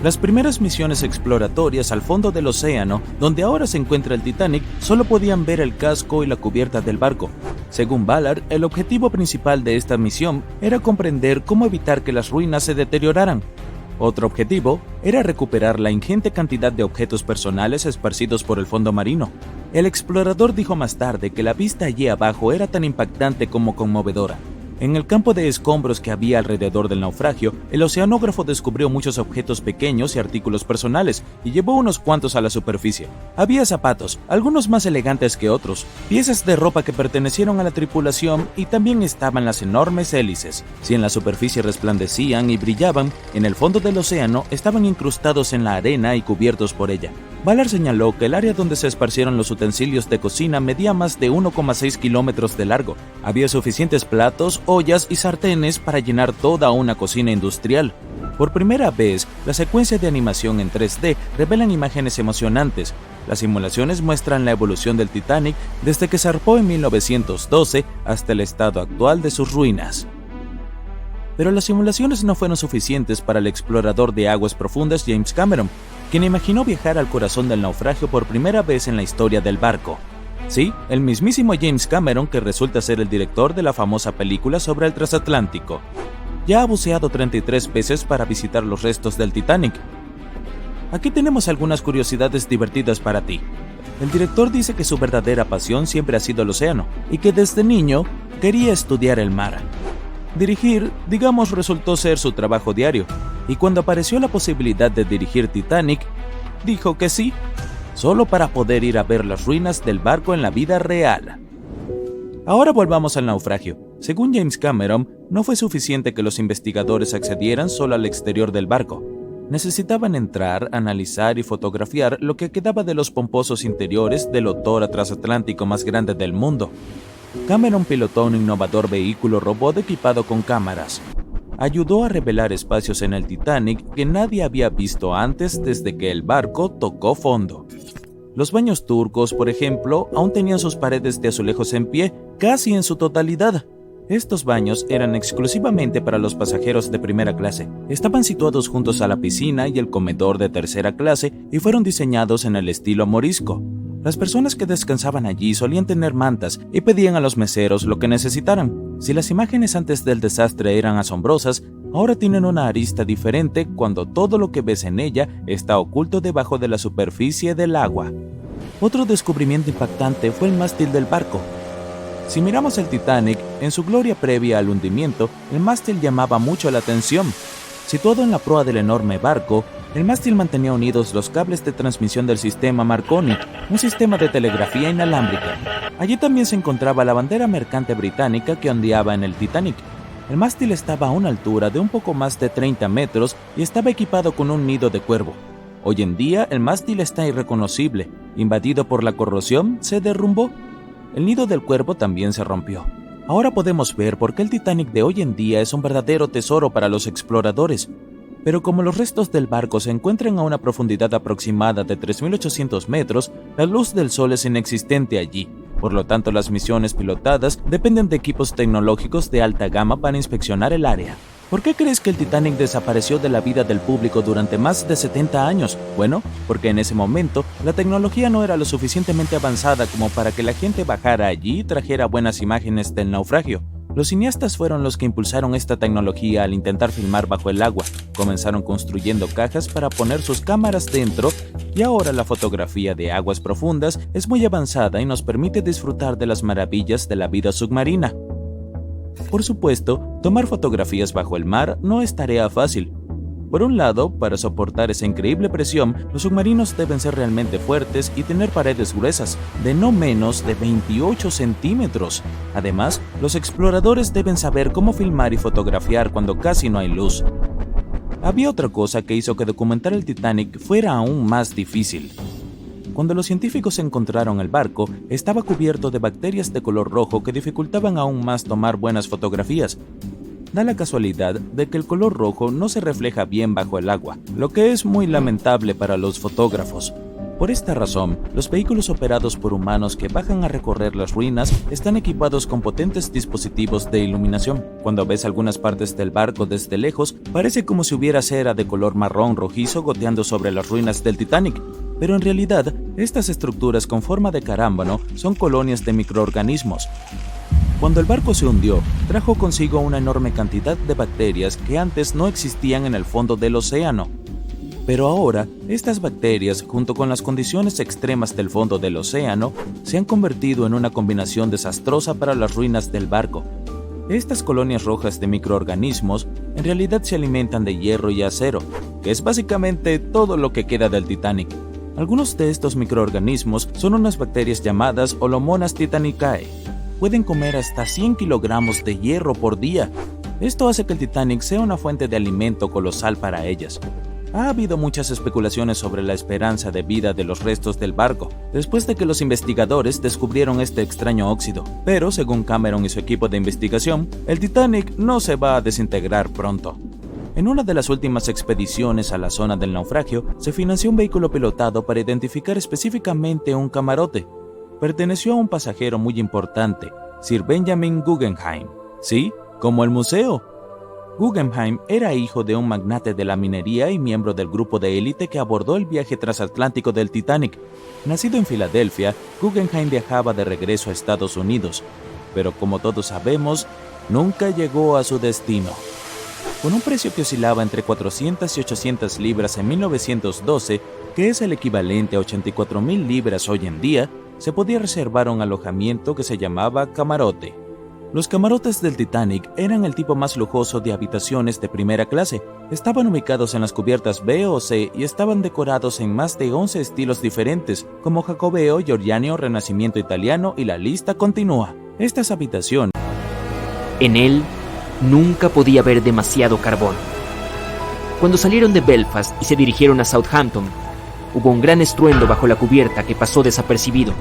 Las primeras misiones exploratorias al fondo del océano, donde ahora se encuentra el Titanic, solo podían ver el casco y la cubierta del barco. Según Ballard, el objetivo principal de esta misión era comprender cómo evitar que las ruinas se deterioraran. Otro objetivo era recuperar la ingente cantidad de objetos personales esparcidos por el fondo marino. El explorador dijo más tarde que la vista allí abajo era tan impactante como conmovedora. En el campo de escombros que había alrededor del naufragio, el oceanógrafo descubrió muchos objetos pequeños y artículos personales, y llevó unos cuantos a la superficie. Había zapatos, algunos más elegantes que otros, piezas de ropa que pertenecieron a la tripulación, y también estaban las enormes hélices. Si en la superficie resplandecían y brillaban, en el fondo del océano estaban incrustados en la arena y cubiertos por ella. Ballard señaló que el área donde se esparcieron los utensilios de cocina medía más de 1,6 kilómetros de largo. Había suficientes platos, ollas y sartenes para llenar toda una cocina industrial. Por primera vez, la secuencia de animación en 3D revelan imágenes emocionantes. Las simulaciones muestran la evolución del Titanic desde que zarpó en 1912 hasta el estado actual de sus ruinas. Pero las simulaciones no fueron suficientes para el explorador de aguas profundas James Cameron, quien imaginó viajar al corazón del naufragio por primera vez en la historia del barco. Sí, el mismísimo James Cameron, que resulta ser el director de la famosa película sobre el transatlántico. Ya ha buceado 33 veces para visitar los restos del Titanic. Aquí tenemos algunas curiosidades divertidas para ti. El director dice que su verdadera pasión siempre ha sido el océano, y que desde niño quería estudiar el mar. Dirigir, digamos, resultó ser su trabajo diario, y cuando apareció la posibilidad de dirigir Titanic, dijo que sí, solo para poder ir a ver las ruinas del barco en la vida real. Ahora volvamos al naufragio. Según James Cameron, no fue suficiente que los investigadores accedieran solo al exterior del barco. Necesitaban entrar, analizar y fotografiar lo que quedaba de los pomposos interiores del otrora transatlántico más grande del mundo. Cameron pilotó un innovador vehículo robot equipado con cámaras. Ayudó a revelar espacios en el Titanic que nadie había visto antes desde que el barco tocó fondo. Los baños turcos, por ejemplo, aún tenían sus paredes de azulejos en pie, casi en su totalidad. Estos baños eran exclusivamente para los pasajeros de primera clase. Estaban situados juntos a la piscina y el comedor de tercera clase y fueron diseñados en el estilo morisco. Las personas que descansaban allí solían tener mantas y pedían a los meseros lo que necesitaran. Si las imágenes antes del desastre eran asombrosas, ahora tienen una arista diferente cuando todo lo que ves en ella está oculto debajo de la superficie del agua. Otro descubrimiento impactante fue el mástil del barco. Si miramos el Titanic, en su gloria previa al hundimiento, el mástil llamaba mucho la atención. Situado en la proa del enorme barco, el mástil mantenía unidos los cables de transmisión del sistema Marconi, un sistema de telegrafía inalámbrica. Allí también se encontraba la bandera mercante británica que ondeaba en el Titanic. El mástil estaba a una altura de un poco más de 30 metros y estaba equipado con un nido de cuervo. Hoy en día, el mástil está irreconocible. Invadido por la corrosión, se derrumbó. El nido del cuervo también se rompió. Ahora podemos ver por qué el Titanic de hoy en día es un verdadero tesoro para los exploradores. Pero como los restos del barco se encuentran a una profundidad aproximada de 3.800 metros, la luz del sol es inexistente allí. Por lo tanto, las misiones pilotadas dependen de equipos tecnológicos de alta gama para inspeccionar el área. ¿Por qué crees que el Titanic desapareció de la vida del público durante más de 70 años? Bueno, porque en ese momento la tecnología no era lo suficientemente avanzada como para que la gente bajara allí y trajera buenas imágenes del naufragio. Los cineastas fueron los que impulsaron esta tecnología al intentar filmar bajo el agua. Comenzaron construyendo cajas para poner sus cámaras dentro y ahora la fotografía de aguas profundas es muy avanzada y nos permite disfrutar de las maravillas de la vida submarina. Por supuesto, tomar fotografías bajo el mar no es tarea fácil. Por un lado, para soportar esa increíble presión, los submarinos deben ser realmente fuertes y tener paredes gruesas, de no menos de 28 centímetros. Además, los exploradores deben saber cómo filmar y fotografiar cuando casi no hay luz. Había otra cosa que hizo que documentar el Titanic fuera aún más difícil. Cuando los científicos encontraron el barco, estaba cubierto de bacterias de color rojo que dificultaban aún más tomar buenas fotografías. Da la casualidad de que el color rojo no se refleja bien bajo el agua, lo que es muy lamentable para los fotógrafos. Por esta razón, los vehículos operados por humanos que bajan a recorrer las ruinas están equipados con potentes dispositivos de iluminación. Cuando ves algunas partes del barco desde lejos, parece como si hubiera cera de color marrón rojizo goteando sobre las ruinas del Titanic. Pero en realidad, estas estructuras con forma de carámbano son colonias de microorganismos. Cuando el barco se hundió, trajo consigo una enorme cantidad de bacterias que antes no existían en el fondo del océano. Pero ahora, estas bacterias, junto con las condiciones extremas del fondo del océano, se han convertido en una combinación desastrosa para las ruinas del barco. Estas colonias rojas de microorganismos en realidad se alimentan de hierro y acero, que es básicamente todo lo que queda del Titanic. Algunos de estos microorganismos son unas bacterias llamadas Holomonas titanicae. Pueden comer hasta 100 kilogramos de hierro por día. Esto hace que el Titanic sea una fuente de alimento colosal para ellas. Ha habido muchas especulaciones sobre la esperanza de vida de los restos del barco, después de que los investigadores descubrieron este extraño óxido. Pero, según Cameron y su equipo de investigación, el Titanic no se va a desintegrar pronto. En una de las últimas expediciones a la zona del naufragio, se financió un vehículo pilotado para identificar específicamente un camarote. Perteneció a un pasajero muy importante, Sir Benjamin Guggenheim. Sí, como el museo. Guggenheim era hijo de un magnate de la minería y miembro del grupo de élite que abordó el viaje transatlántico del Titanic. Nacido en Filadelfia, Guggenheim viajaba de regreso a Estados Unidos, pero como todos sabemos, nunca llegó a su destino. Con un precio que oscilaba entre 400 y 800 libras en 1912, que es el equivalente a 84,000 libras hoy en día, se podía reservar un alojamiento que se llamaba camarote. Los camarotes del Titanic eran el tipo más lujoso de habitaciones de primera clase. Estaban ubicados en las cubiertas B o C y estaban decorados en más de 11 estilos diferentes, como Jacobeo, Giordano, Renacimiento italiano y la lista continúa. Estas habitaciones... En él, nunca podía haber demasiado carbón. Cuando salieron de Belfast y se dirigieron a Southampton, hubo un gran estruendo bajo la cubierta que pasó desapercibido.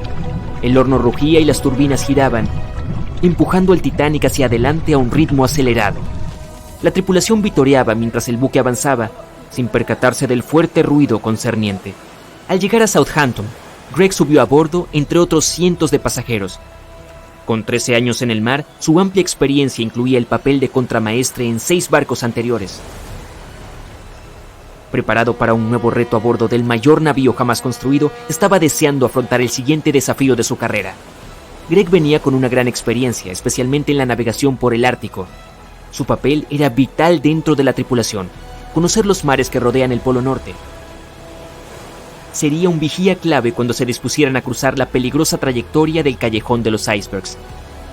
El horno rugía y las turbinas giraban, empujando el Titanic hacia adelante a un ritmo acelerado. La tripulación vitoreaba mientras el buque avanzaba, sin percatarse del fuerte ruido concerniente. Al llegar a Southampton, Greg subió a bordo entre otros cientos de pasajeros. Con 13 años en el mar, su amplia experiencia incluía el papel de contramaestre en 6 barcos anteriores. Preparado para un nuevo reto a bordo del mayor navío jamás construido, estaba deseando afrontar el siguiente desafío de su carrera. Greg venía con una gran experiencia, especialmente en la navegación por el Ártico. Su papel era vital dentro de la tripulación, conocer los mares que rodean el Polo Norte. Sería un vigía clave cuando se dispusieran a cruzar la peligrosa trayectoria del Callejón de los Icebergs.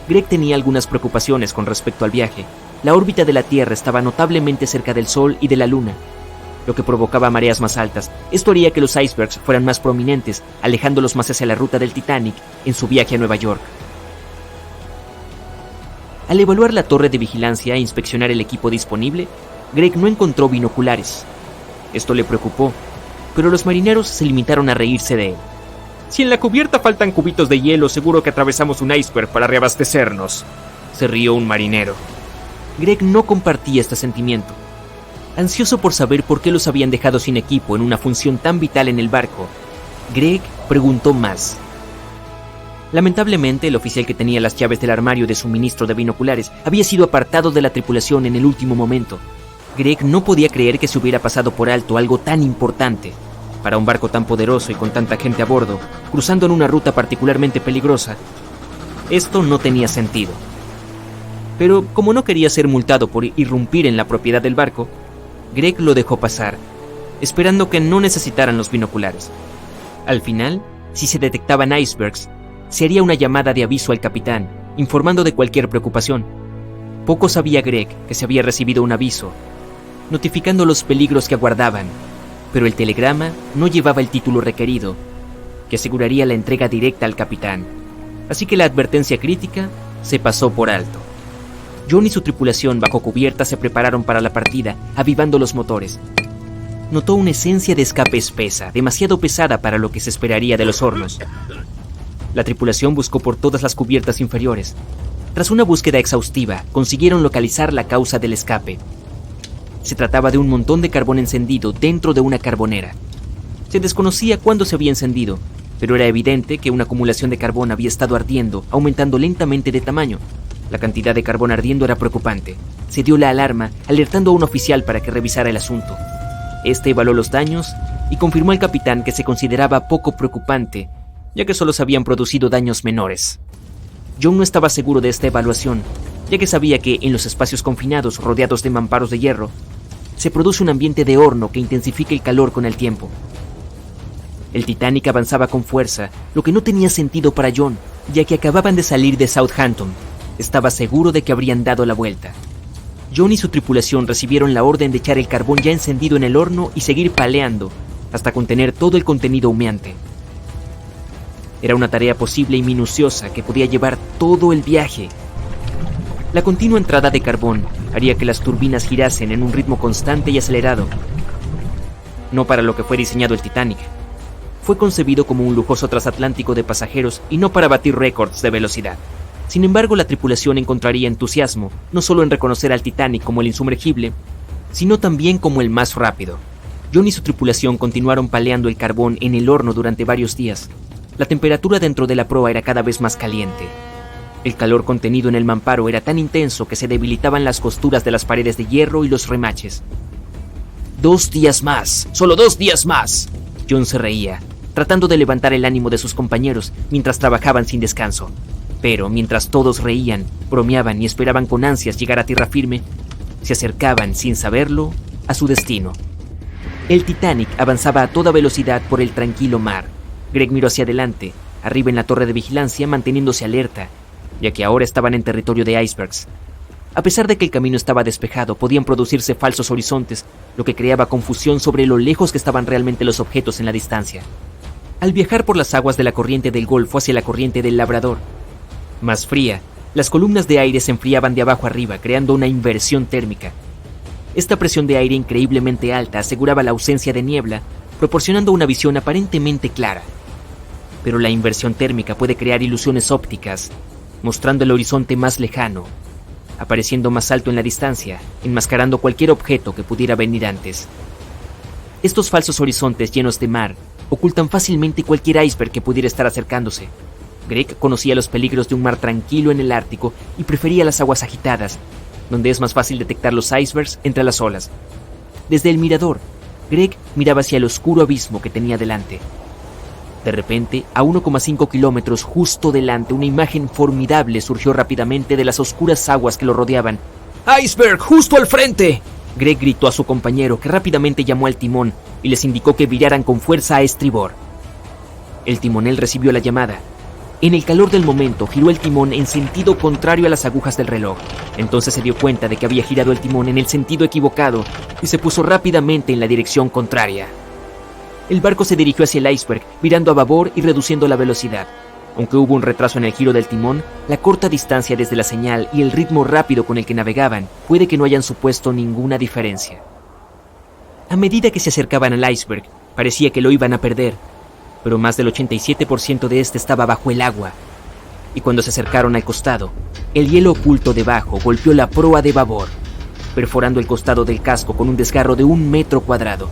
Greg tenía algunas preocupaciones con respecto al viaje. La órbita de la Tierra estaba notablemente cerca del Sol y de la Luna, lo que provocaba mareas más altas. Esto haría que los icebergs fueran más prominentes, alejándolos más hacia la ruta del Titanic en su viaje a Nueva York. Al evaluar la torre de vigilancia e inspeccionar el equipo disponible, Greg no encontró binoculares. Esto le preocupó, pero los marineros se limitaron a reírse de él. «Si en la cubierta faltan cubitos de hielo, seguro que atravesamos un iceberg para reabastecernos», se rió un marinero. Greg no compartía este sentimiento. Ansioso por saber por qué los habían dejado sin equipo en una función tan vital en el barco, Greg preguntó más. Lamentablemente, el oficial que tenía las llaves del armario de suministro de binoculares había sido apartado de la tripulación en el último momento. Greg no podía creer que se hubiera pasado por alto algo tan importante. Para un barco tan poderoso y con tanta gente a bordo, cruzando en una ruta particularmente peligrosa, esto no tenía sentido. Pero como no quería ser multado por irrumpir en la propiedad del barco, Greg lo dejó pasar, esperando que no necesitaran los binoculares. Al final, si se detectaban icebergs, se haría una llamada de aviso al capitán, informando de cualquier preocupación. Poco sabía Greg que se había recibido un aviso, notificando los peligros que aguardaban, pero el telegrama no llevaba el título requerido, que aseguraría la entrega directa al capitán, así que la advertencia crítica se pasó por alto. John y su tripulación bajo cubierta se prepararon para la partida, avivando los motores. Notó una esencia de escape espesa, demasiado pesada para lo que se esperaría de los hornos. La tripulación buscó por todas las cubiertas inferiores. Tras una búsqueda exhaustiva, consiguieron localizar la causa del escape. Se trataba de un montón de carbón encendido dentro de una carbonera. Se desconocía cuándo se había encendido, pero era evidente que una acumulación de carbón había estado ardiendo, aumentando lentamente de tamaño. La cantidad de carbón ardiendo era preocupante. Se dio la alarma, alertando a un oficial para que revisara el asunto. Este evaluó los daños y confirmó al capitán que se consideraba poco preocupante, ya que solo se habían producido daños menores. John no estaba seguro de esta evaluación, ya que sabía que en los espacios confinados rodeados de mamparos de hierro, se produce un ambiente de horno que intensifica el calor con el tiempo. El Titanic avanzaba con fuerza, lo que no tenía sentido para John, ya que acababan de salir de Southampton. Estaba seguro de que habrían dado la vuelta. John y su tripulación recibieron la orden de echar el carbón ya encendido en el horno y seguir paleando, hasta contener todo el contenido humeante. Era una tarea posible y minuciosa que podía llevar todo el viaje. La continua entrada de carbón haría que las turbinas girasen en un ritmo constante y acelerado. No para lo que fue diseñado el Titanic. Fue concebido como un lujoso transatlántico de pasajeros y no para batir récords de velocidad. Sin embargo, la tripulación encontraría entusiasmo no solo en reconocer al Titanic como el insumergible, sino también como el más rápido. John y su tripulación continuaron paleando el carbón en el horno durante varios días. La temperatura dentro de la proa era cada vez más caliente. El calor contenido en el mamparo era tan intenso que se debilitaban las costuras de las paredes de hierro y los remaches. 2 días más, solo 2 días más. John se reía, tratando de levantar el ánimo de sus compañeros mientras trabajaban sin descanso. Pero mientras todos reían, bromeaban y esperaban con ansias llegar a tierra firme, se acercaban, sin saberlo, a su destino. El Titanic avanzaba a toda velocidad por el tranquilo mar. Greg miró hacia adelante, arriba en la torre de vigilancia, manteniéndose alerta, ya que ahora estaban en territorio de icebergs. A pesar de que el camino estaba despejado, podían producirse falsos horizontes, lo que creaba confusión sobre lo lejos que estaban realmente los objetos en la distancia. Al viajar por las aguas de la corriente del Golfo hacia la corriente del Labrador, más fría, las columnas de aire se enfriaban de abajo arriba, creando una inversión térmica. Esta presión de aire increíblemente alta aseguraba la ausencia de niebla, proporcionando una visión aparentemente clara. Pero la inversión térmica puede crear ilusiones ópticas, mostrando el horizonte más lejano, apareciendo más alto en la distancia, enmascarando cualquier objeto que pudiera venir antes. Estos falsos horizontes llenos de mar ocultan fácilmente cualquier iceberg que pudiera estar acercándose. Greg conocía los peligros de un mar tranquilo en el Ártico y prefería las aguas agitadas, donde es más fácil detectar los icebergs entre las olas. Desde el mirador, Greg miraba hacia el oscuro abismo que tenía delante. De repente, a 1,5 kilómetros justo delante, una imagen formidable surgió rápidamente de las oscuras aguas que lo rodeaban. ¡Iceberg, justo al frente!, Greg gritó a su compañero, que rápidamente llamó al timón y les indicó que viraran con fuerza a estribor. El timonel recibió la llamada. En el calor del momento, giró el timón en sentido contrario a las agujas del reloj. Entonces se dio cuenta de que había girado el timón en el sentido equivocado y se puso rápidamente en la dirección contraria. El barco se dirigió hacia el iceberg, virando a babor y reduciendo la velocidad. Aunque hubo un retraso en el giro del timón, la corta distancia desde la señal y el ritmo rápido con el que navegaban puede que no hayan supuesto ninguna diferencia. A medida que se acercaban al iceberg, parecía que lo iban a perder, pero más del 87% de este estaba bajo el agua. Y cuando se acercaron al costado, el hielo oculto debajo golpeó la proa de babor, perforando el costado del casco con un desgarro de 1 metro cuadrado.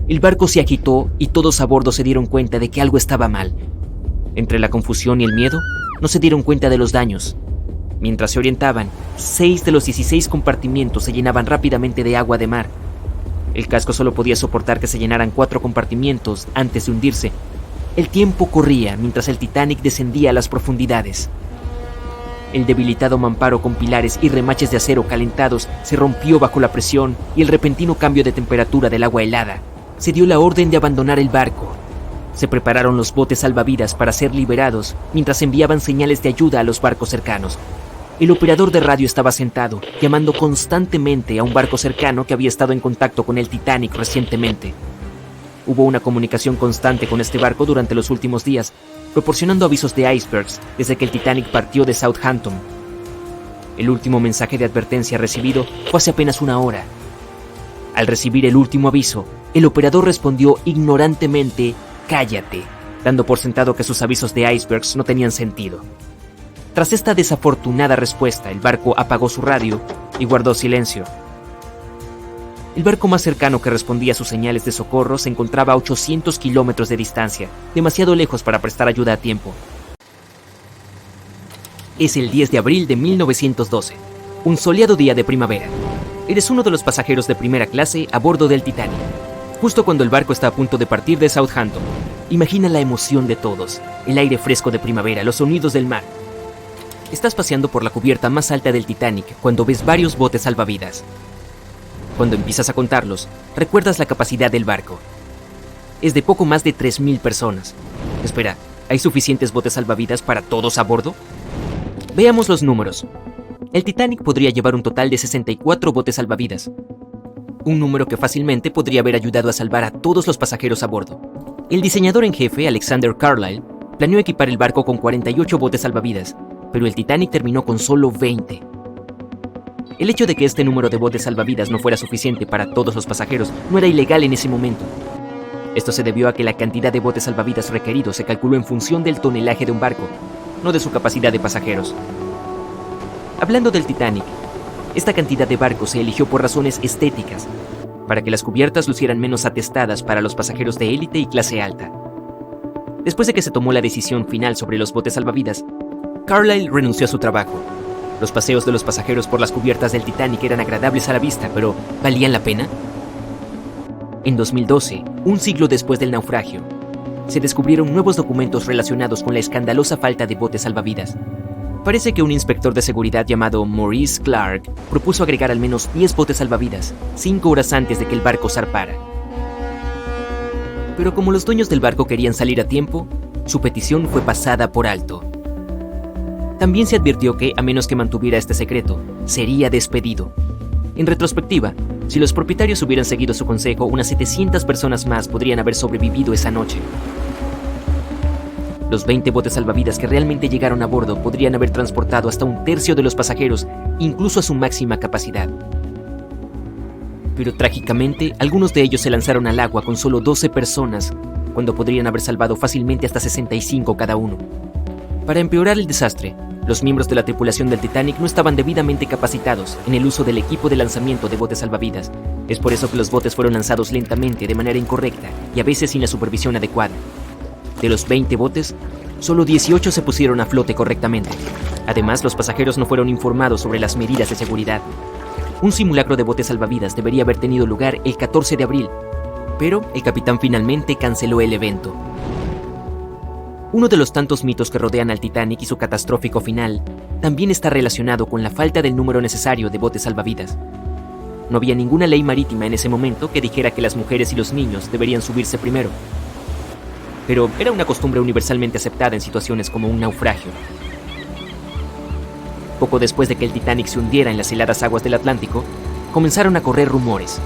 El barco se agitó y todos a bordo se dieron cuenta de que algo estaba mal. Entre la confusión y el miedo, no se dieron cuenta de los daños. Mientras se orientaban, 6 de los 16 compartimientos se llenaban rápidamente de agua de mar. El casco solo podía soportar que se llenaran 4 compartimientos antes de hundirse. El tiempo corría mientras el Titanic descendía a las profundidades. El debilitado mamparo con pilares y remaches de acero calentados se rompió bajo la presión y el repentino cambio de temperatura del agua helada. Se dio la orden de abandonar el barco. Se prepararon los botes salvavidas para ser liberados mientras enviaban señales de ayuda a los barcos cercanos. el operador de radio estaba sentado, llamando constantemente a un barco cercano que había estado en contacto con el Titanic recientemente. Hubo una comunicación constante con este barco durante los últimos días, proporcionando avisos de icebergs desde que el Titanic partió de Southampton. El último mensaje de advertencia recibido fue hace apenas una hora. Al recibir el último aviso, el operador respondió ignorantemente «cállate», dando por sentado que sus avisos de icebergs no tenían sentido. Tras esta desafortunada respuesta, el barco apagó su radio y guardó silencio. El barco más cercano que respondía a sus señales de socorro se encontraba a 800 kilómetros de distancia, demasiado lejos para prestar ayuda a tiempo. Es el 10 de abril de 1912, un soleado día de primavera. Eres uno de los pasajeros de primera clase a bordo del Titanic. Justo cuando el barco está a punto de partir de Southampton, imagina la emoción de todos, el aire fresco de primavera, los sonidos del mar. Estás paseando por la cubierta más alta del Titanic cuando ves varios botes salvavidas. Cuando empiezas a contarlos, recuerdas la capacidad del barco. Es de poco más de 3.000 personas. Espera, ¿hay suficientes botes salvavidas para todos a bordo? Veamos los números. El Titanic podría llevar un total de 64 botes salvavidas. Un número que fácilmente podría haber ayudado a salvar a todos los pasajeros a bordo. El diseñador en jefe, Alexander Carlisle, planeó equipar el barco con 48 botes salvavidas, pero el Titanic terminó con solo 20. El hecho de que este número de botes salvavidas no fuera suficiente para todos los pasajeros no era ilegal en ese momento. Esto se debió a que la cantidad de botes salvavidas requeridos se calculó en función del tonelaje de un barco, no de su capacidad de pasajeros. Hablando del Titanic, esta cantidad de barcos se eligió por razones estéticas, para que las cubiertas lucieran menos atestadas para los pasajeros de élite y clase alta. Después de que se tomó la decisión final sobre los botes salvavidas, Carlisle renunció a su trabajo. Los paseos de los pasajeros por las cubiertas del Titanic eran agradables a la vista, pero ¿valían la pena? En 2012, un siglo después del naufragio, se descubrieron nuevos documentos relacionados con la escandalosa falta de botes salvavidas. Parece que un inspector de seguridad llamado Maurice Clark propuso agregar al menos 10 botes salvavidas 5 horas antes de que el barco zarpara. Pero como los dueños del barco querían salir a tiempo, su petición fue pasada por alto. También se advirtió que, a menos que mantuviera este secreto, sería despedido. En retrospectiva, si los propietarios hubieran seguido su consejo, unas 700 personas más podrían haber sobrevivido esa noche. Los 20 botes salvavidas que realmente llegaron a bordo podrían haber transportado hasta un tercio de los pasajeros, incluso a su máxima capacidad. Pero trágicamente, algunos de ellos se lanzaron al agua con solo 12 personas, cuando podrían haber salvado fácilmente hasta 65 cada uno. Para empeorar el desastre, los miembros de la tripulación del Titanic no estaban debidamente capacitados en el uso del equipo de lanzamiento de botes salvavidas. Es por eso que los botes fueron lanzados lentamente, de manera incorrecta y a veces sin la supervisión adecuada. De los 20 botes, solo 18 se pusieron a flote correctamente. Además, los pasajeros no fueron informados sobre las medidas de seguridad. Un simulacro de botes salvavidas debería haber tenido lugar el 14 de abril, pero el capitán finalmente canceló el evento. Uno de los tantos mitos que rodean al Titanic y su catastrófico final también está relacionado con la falta del número necesario de botes salvavidas. No había ninguna ley marítima en ese momento que dijera que las mujeres y los niños deberían subirse primero. Pero era una costumbre universalmente aceptada en situaciones como un naufragio. Poco después de que el Titanic se hundiera en las heladas aguas del Atlántico, comenzaron a correr rumores.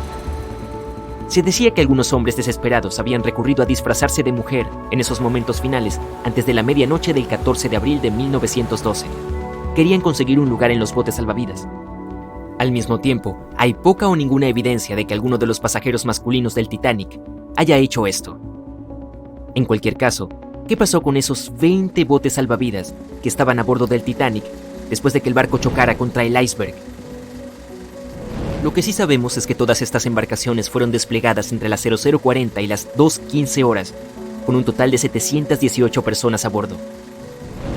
Se decía que algunos hombres desesperados habían recurrido a disfrazarse de mujer en esos momentos finales antes de la medianoche del 14 de abril de 1912. Querían conseguir un lugar en los botes salvavidas. Al mismo tiempo, hay poca o ninguna evidencia de que alguno de los pasajeros masculinos del Titanic haya hecho esto. En cualquier caso, ¿qué pasó con esos 20 botes salvavidas que estaban a bordo del Titanic después de que el barco chocara contra el iceberg? Lo que sí sabemos es que todas estas embarcaciones fueron desplegadas entre las 00:40 y las 2:15 horas, con un total de 718 personas a bordo.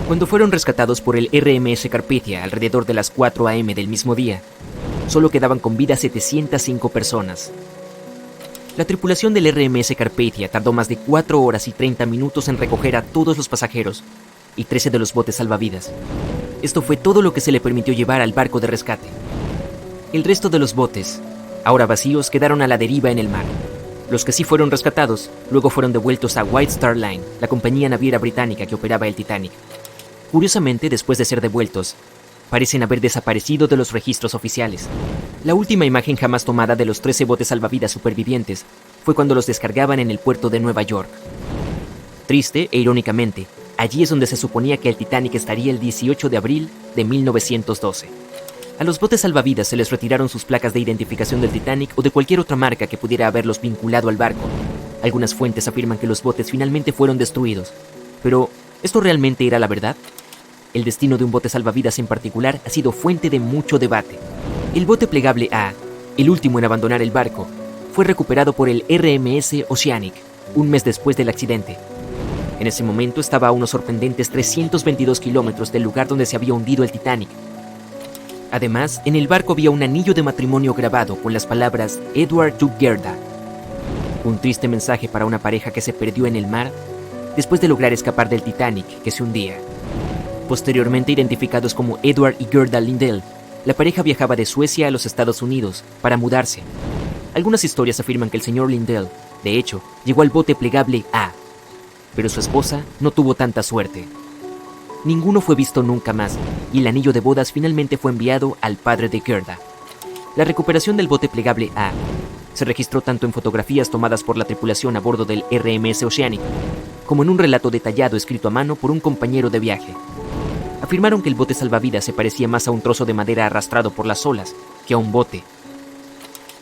Cuando fueron rescatados por el RMS Carpathia alrededor de las 4 a.m. del mismo día, solo quedaban con vida 705 personas. La tripulación del RMS Carpathia tardó más de 4 horas y 30 minutos en recoger a todos los pasajeros y 13 de los botes salvavidas. Esto fue todo lo que se le permitió llevar al barco de rescate. El resto de los botes, ahora vacíos, quedaron a la deriva en el mar. Los que sí fueron rescatados, luego fueron devueltos a White Star Line, la compañía naviera británica que operaba el Titanic. Curiosamente, después de ser devueltos, parecen haber desaparecido de los registros oficiales. La última imagen jamás tomada de los 13 botes salvavidas supervivientes fue cuando los descargaban en el puerto de Nueva York. Triste e irónicamente, allí es donde se suponía que el Titanic estaría el 18 de abril de 1912. A los botes salvavidas se les retiraron sus placas de identificación del Titanic o de cualquier otra marca que pudiera haberlos vinculado al barco. Algunas fuentes afirman que los botes finalmente fueron destruidos. Pero, ¿esto realmente era la verdad? El destino de un bote salvavidas en particular ha sido fuente de mucho debate. El bote plegable A, el último en abandonar el barco, fue recuperado por el RMS Oceanic, un mes después del accidente. En ese momento estaba a unos sorprendentes 322 kilómetros del lugar donde se había hundido el Titanic. Además, en el barco había un anillo de matrimonio grabado con las palabras Edward to Gerda. Un triste mensaje para una pareja que se perdió en el mar después de lograr escapar del Titanic que se hundía. Posteriormente identificados como Edward y Gerda Lindell, la pareja viajaba de Suecia a los Estados Unidos para mudarse. Algunas historias afirman que el señor Lindell, de hecho, llegó al bote plegable A, pero su esposa no tuvo tanta suerte. Ninguno fue visto nunca más, y el anillo de bodas finalmente fue enviado al padre de Gerda. La recuperación del bote plegable A se registró tanto en fotografías tomadas por la tripulación a bordo del RMS Oceanic, como en un relato detallado escrito a mano por un compañero de viaje. Afirmaron que el bote salvavidas se parecía más a un trozo de madera arrastrado por las olas que a un bote.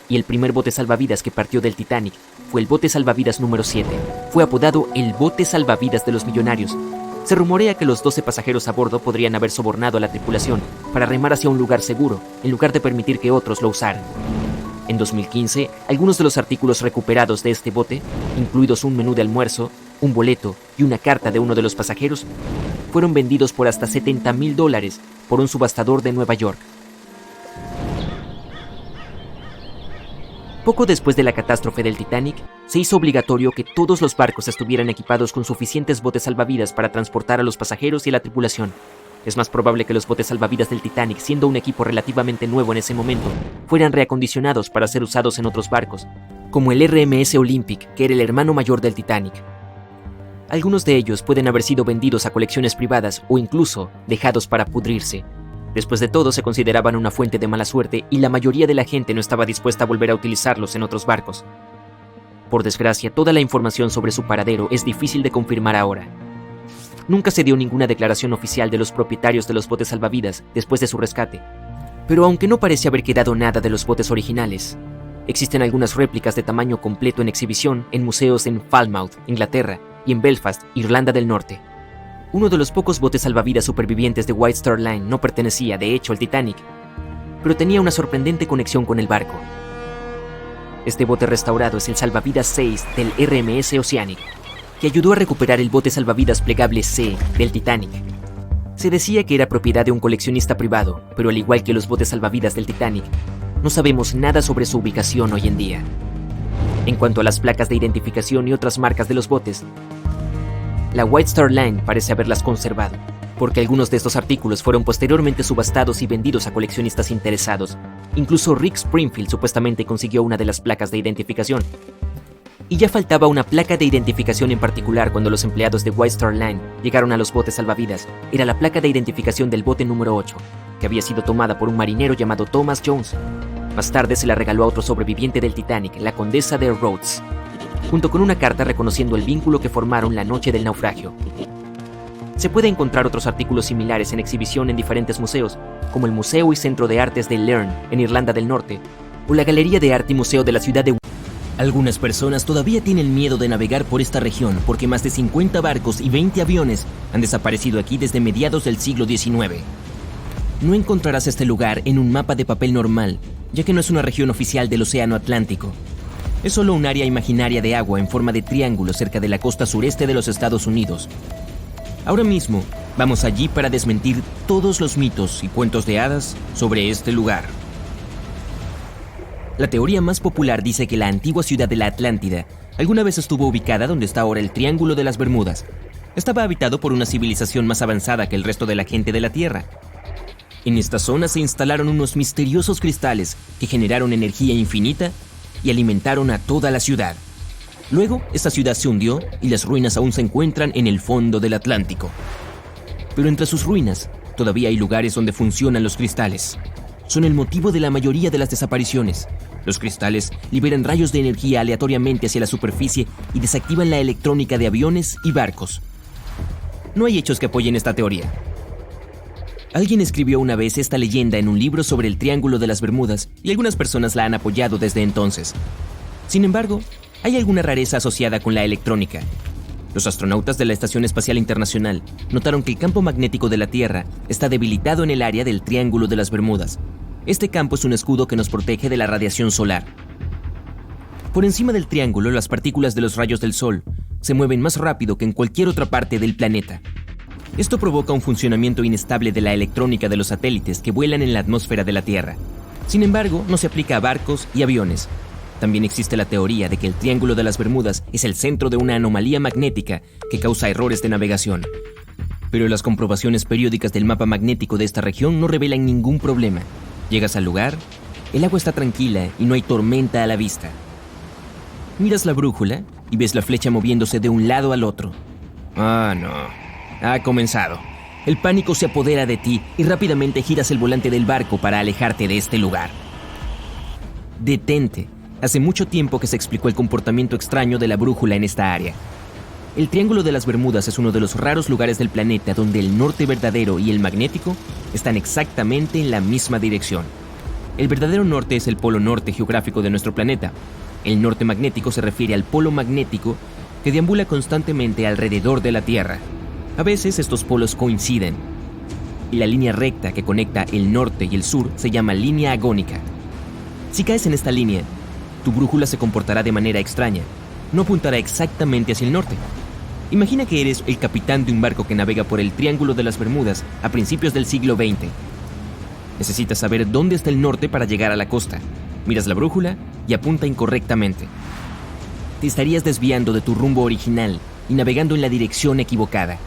Y el primer bote salvavidas que partió del Titanic fue el bote salvavidas número 7. Fue apodado el bote salvavidas de los millonarios. Se rumorea que los 12 pasajeros a bordo podrían haber sobornado a la tripulación para remar hacia un lugar seguro, en lugar de permitir que otros lo usaran. En 2015, algunos de los artículos recuperados de este bote, incluidos un menú de almuerzo, un boleto y una carta de uno de los pasajeros, fueron vendidos por hasta $70,000 por un subastador de Nueva York. Poco después de la catástrofe del Titanic, se hizo obligatorio que todos los barcos estuvieran equipados con suficientes botes salvavidas para transportar a los pasajeros y a la tripulación. Es más probable que los botes salvavidas del Titanic, siendo un equipo relativamente nuevo en ese momento, fueran reacondicionados para ser usados en otros barcos, como el RMS Olympic, que era el hermano mayor del Titanic. Algunos de ellos pueden haber sido vendidos a colecciones privadas o incluso dejados para pudrirse. Después de todo, se consideraban una fuente de mala suerte y la mayoría de la gente no estaba dispuesta a volver a utilizarlos en otros barcos. Por desgracia, toda la información sobre su paradero es difícil de confirmar ahora. Nunca se dio ninguna declaración oficial de los propietarios de los botes salvavidas después de su rescate. Pero aunque no parece haber quedado nada de los botes originales, existen algunas réplicas de tamaño completo en exhibición en museos en Falmouth, Inglaterra, y en Belfast, Irlanda del Norte. Uno de los pocos botes salvavidas supervivientes de White Star Line no pertenecía, de hecho, al Titanic, pero tenía una sorprendente conexión con el barco. Este bote restaurado es el salvavidas 6 del RMS Oceanic, que ayudó a recuperar el bote salvavidas plegable C del Titanic. Se decía que era propiedad de un coleccionista privado, pero al igual que los botes salvavidas del Titanic, no sabemos nada sobre su ubicación hoy en día. En cuanto a las placas de identificación y otras marcas de los botes, la White Star Line parece haberlas conservado, porque algunos de estos artículos fueron posteriormente subastados y vendidos a coleccionistas interesados. Incluso Rick Springfield supuestamente consiguió una de las placas de identificación. Y ya faltaba una placa de identificación en particular cuando los empleados de White Star Line llegaron a los botes salvavidas. Era la placa de identificación del bote número 8, que había sido tomada por un marinero llamado Thomas Jones. Más tarde se la regaló a otro sobreviviente del Titanic, la condesa de Rhodes, junto con una carta reconociendo el vínculo que formaron la noche del naufragio. Se puede encontrar otros artículos similares en exhibición en diferentes museos, como el Museo y Centro de Artes de Learn, en Irlanda del Norte, o la Galería de Arte y Museo de la ciudad de... Algunas personas todavía tienen miedo de navegar por esta región porque más de 50 barcos y 20 aviones han desaparecido aquí desde mediados del siglo XIX. No encontrarás este lugar en un mapa de papel normal, ya que no es una región oficial del Océano Atlántico. Es solo un área imaginaria de agua en forma de triángulo cerca de la costa sureste de los Estados Unidos. Ahora mismo, vamos allí para desmentir todos los mitos y cuentos de hadas sobre este lugar. La teoría más popular dice que la antigua ciudad de la Atlántida alguna vez estuvo ubicada donde está ahora el Triángulo de las Bermudas. Estaba habitado por una civilización más avanzada que el resto de la gente de la Tierra. En esta zona se instalaron unos misteriosos cristales que generaron energía infinita y alimentaron a toda la ciudad. Luego, esta ciudad se hundió y las ruinas aún se encuentran en el fondo del Atlántico. Pero entre sus ruinas Todavía hay lugares donde funcionan los cristales. Son el motivo de la mayoría de las desapariciones. Los cristales liberan rayos de energía aleatoriamente hacia la superficie y desactivan la electrónica de aviones y barcos. No hay hechos que apoyen esta teoría. Alguien escribió una vez esta leyenda en un libro sobre el Triángulo de las Bermudas y algunas personas la han apoyado desde entonces. Sin embargo, hay alguna rareza asociada con la electrónica. Los astronautas de la Estación Espacial Internacional notaron que el campo magnético de la Tierra está debilitado en el área del Triángulo de las Bermudas. Este campo es un escudo que nos protege de la radiación solar. Por encima del triángulo, las partículas de los rayos del Sol se mueven más rápido que en cualquier otra parte del planeta. Esto provoca un funcionamiento inestable de la electrónica de los satélites que vuelan en la atmósfera de la Tierra. Sin embargo, no se aplica a barcos y aviones. También existe la teoría de que el Triángulo de las Bermudas es el centro de una anomalía magnética que causa errores de navegación. Pero las comprobaciones periódicas del mapa magnético de esta región no revelan ningún problema. Llegas al lugar, el agua está tranquila y no hay tormenta a la vista. Miras la brújula y ves la flecha moviéndose de un lado al otro. Ah, no. Ha comenzado. El pánico se apodera de ti y rápidamente giras el volante del barco para alejarte de este lugar. Detente. Hace mucho tiempo que se explicó el comportamiento extraño de la brújula en esta área. El Triángulo de las Bermudas es uno de los raros lugares del planeta donde el norte verdadero y el magnético están exactamente en la misma dirección. El verdadero norte es el polo norte geográfico de nuestro planeta. El norte magnético se refiere al polo magnético que deambula constantemente alrededor de la Tierra. A veces estos polos coinciden. Y la línea recta que conecta el norte y el sur se llama línea agónica. Si caes en esta línea, tu brújula se comportará de manera extraña. No apuntará exactamente hacia el norte. Imagina que eres el capitán de un barco que navega por el Triángulo de las Bermudas a principios del siglo XX. Necesitas saber dónde está el norte para llegar a la costa. Miras la brújula y apunta incorrectamente. Te estarías desviando de tu rumbo original y navegando en la dirección equivocada.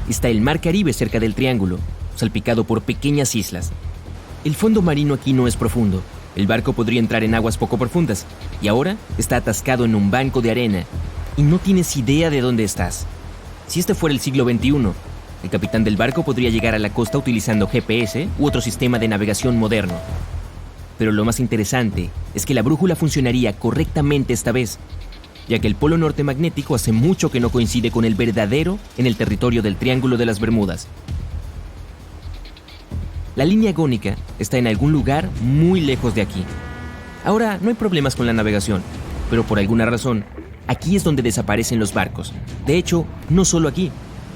Está el Mar Caribe cerca del triángulo, salpicado por pequeñas islas. El fondo marino aquí no es profundo. El barco podría entrar en aguas poco profundas y ahora está atascado en un banco de arena y no tienes idea de dónde estás. Si este fuera el siglo XXI, el capitán del barco podría llegar a la costa utilizando GPS u otro sistema de navegación moderno. Pero lo más interesante es que la brújula funcionaría correctamente esta vez, ya que el polo norte magnético hace mucho que no coincide con el verdadero en el territorio del Triángulo de las Bermudas. La línea agónica está en algún lugar muy lejos de aquí. Ahora, no hay problemas con la navegación, pero por alguna razón, aquí es donde desaparecen los barcos. De hecho, no solo aquí.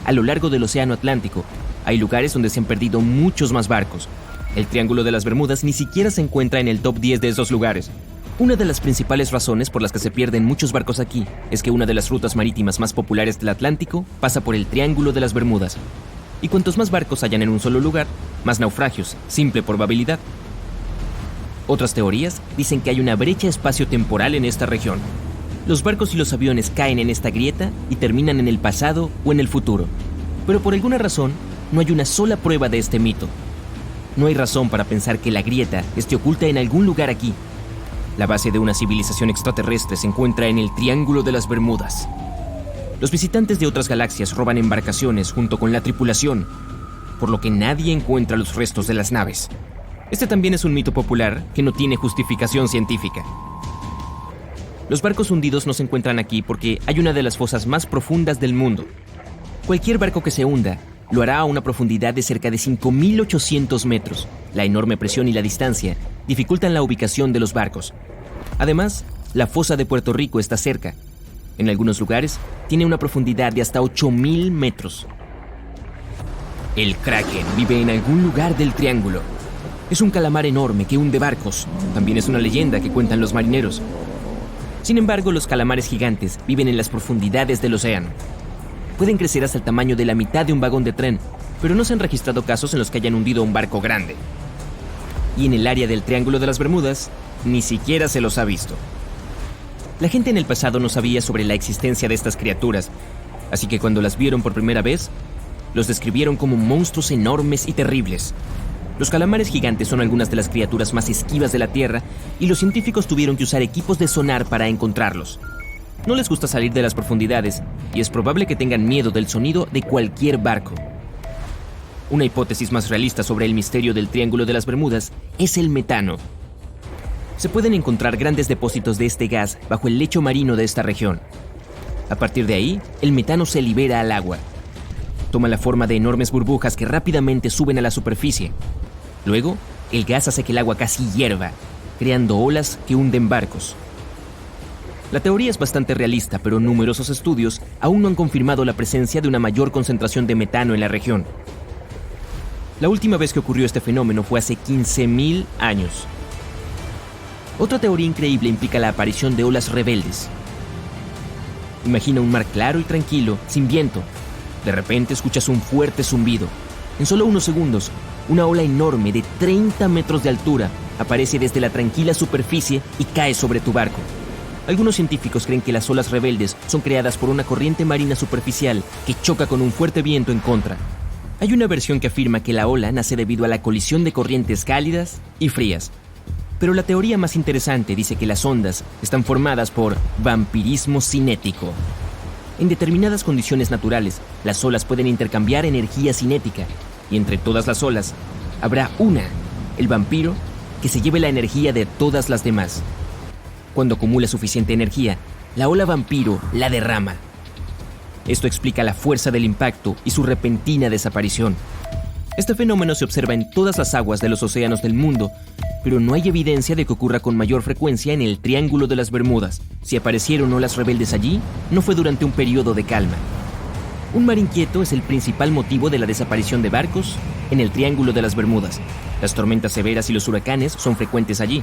A lo largo del Océano Atlántico, hay lugares donde se han perdido muchos más barcos. El Triángulo de las Bermudas ni siquiera se encuentra en el top 10 de esos lugares. Una de las principales razones por las que se pierden muchos barcos aquí es que una de las rutas marítimas más populares del Atlántico pasa por el Triángulo de las Bermudas. Y cuantos más barcos hayan en un solo lugar, más naufragios, simple probabilidad. Otras teorías dicen que hay una brecha espacio-temporal en esta región. Los barcos y los aviones caen en esta grieta y terminan en el pasado o en el futuro. Pero por alguna razón, no hay una sola prueba de este mito. No hay razón para pensar que la grieta esté oculta en algún lugar aquí. La base de una civilización extraterrestre se encuentra en el Triángulo de las Bermudas. Los visitantes de otras galaxias roban embarcaciones junto con la tripulación, por lo que nadie encuentra los restos de las naves. Este también es un mito popular que no tiene justificación científica. Los barcos hundidos no se encuentran aquí porque hay una de las fosas más profundas del mundo. Cualquier barco que se hunda lo hará a una profundidad de cerca de 5.800 metros. La enorme presión y la distancia dificultan la ubicación de los barcos. Además, la fosa de Puerto Rico está cerca. En algunos lugares, tiene una profundidad de hasta 8.000 metros. El Kraken vive en algún lugar del triángulo. Es un calamar enorme que hunde barcos. También es una leyenda que cuentan los marineros. Sin embargo, los calamares gigantes viven en las profundidades del océano. Pueden crecer hasta el tamaño de la mitad de un vagón de tren, pero no se han registrado casos en los que hayan hundido un barco grande. Y en el área del Triángulo de las Bermudas, ni siquiera se los ha visto. La gente en el pasado no sabía sobre la existencia de estas criaturas, así que cuando las vieron por primera vez, los describieron como monstruos enormes y terribles. Los calamares gigantes son algunas de las criaturas más esquivas de la Tierra y los científicos tuvieron que usar equipos de sonar para encontrarlos. No les gusta salir de las profundidades y es probable que tengan miedo del sonido de cualquier barco. Una hipótesis más realista sobre el misterio del Triángulo de las Bermudas es el metano. Se pueden encontrar grandes depósitos de este gas bajo el lecho marino de esta región. A partir de ahí, el metano se libera al agua. Toma la forma de enormes burbujas que rápidamente suben a la superficie. Luego, el gas hace que el agua casi hierva, creando olas que hunden barcos. La teoría es bastante realista, pero numerosos estudios aún no han confirmado la presencia de una mayor concentración de metano en la región. La última vez que ocurrió este fenómeno fue hace 15.000 años. Otra teoría increíble implica la aparición de olas rebeldes. Imagina un mar claro y tranquilo, sin viento. De repente escuchas un fuerte zumbido. En solo unos segundos, una ola enorme de 30 metros de altura aparece desde la tranquila superficie y cae sobre tu barco. Algunos científicos creen que las olas rebeldes son creadas por una corriente marina superficial que choca con un fuerte viento en contra. Hay una versión que afirma que la ola nace debido a la colisión de corrientes cálidas y frías. Pero la teoría más interesante dice que las ondas están formadas por vampirismo cinético. En determinadas condiciones naturales, las olas pueden intercambiar energía cinética, y entre todas las olas, habrá una, el vampiro, que se lleve la energía de todas las demás. Cuando acumula suficiente energía, la ola vampiro la derrama. Esto explica la fuerza del impacto y su repentina desaparición. Este fenómeno se observa en todas las aguas de los océanos del mundo, pero no hay evidencia de que ocurra con mayor frecuencia en el Triángulo de las Bermudas. Si aparecieron olas rebeldes allí, no fue durante un periodo de calma. Un mar inquieto es el principal motivo de la desaparición de barcos en el Triángulo de las Bermudas. Las tormentas severas y los huracanes son frecuentes allí.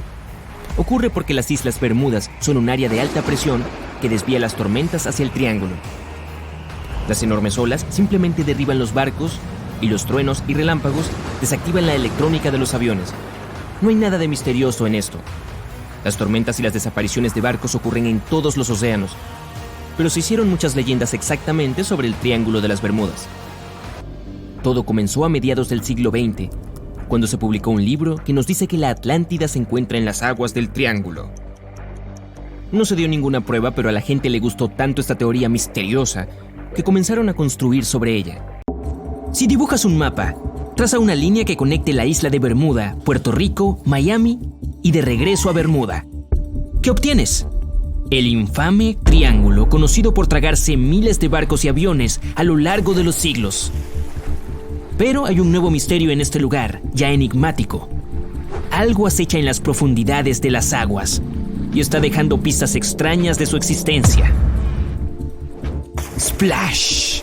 Ocurre porque las Islas Bermudas son un área de alta presión que desvía las tormentas hacia el triángulo. Las enormes olas simplemente derriban los barcos y los truenos y relámpagos desactivan la electrónica de los aviones. No hay nada de misterioso en esto. Las tormentas y las desapariciones de barcos ocurren en todos los océanos, pero se hicieron muchas leyendas exactamente sobre el Triángulo de las Bermudas. Todo comenzó a mediados del siglo XX, cuando se publicó un libro que nos dice que la Atlántida se encuentra en las aguas del Triángulo. No se dio ninguna prueba, pero a la gente le gustó tanto esta teoría misteriosa que comenzaron a construir sobre ella. Si dibujas un mapa, traza una línea que conecte la isla de Bermuda, Puerto Rico, Miami y de regreso a Bermuda. ¿Qué obtienes? El infame triángulo, conocido por tragarse miles de barcos y aviones a lo largo de los siglos. Pero hay un nuevo misterio en este lugar, ya enigmático. Algo acecha en las profundidades de las aguas y está dejando pistas extrañas de su existencia. ¡Splash!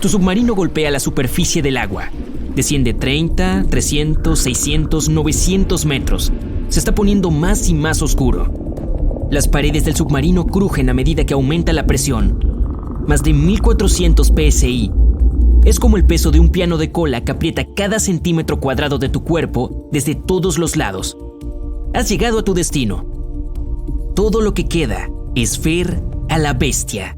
Tu submarino golpea la superficie del agua. Desciende 30, 300, 600, 900 metros. Se está poniendo más y más oscuro. Las paredes del submarino crujen a medida que aumenta la presión. Más de 1400 psi. Es como el peso de un piano de cola que aprieta cada centímetro cuadrado de tu cuerpo desde todos los lados. Has llegado a tu destino. Todo lo que queda es ver a la bestia.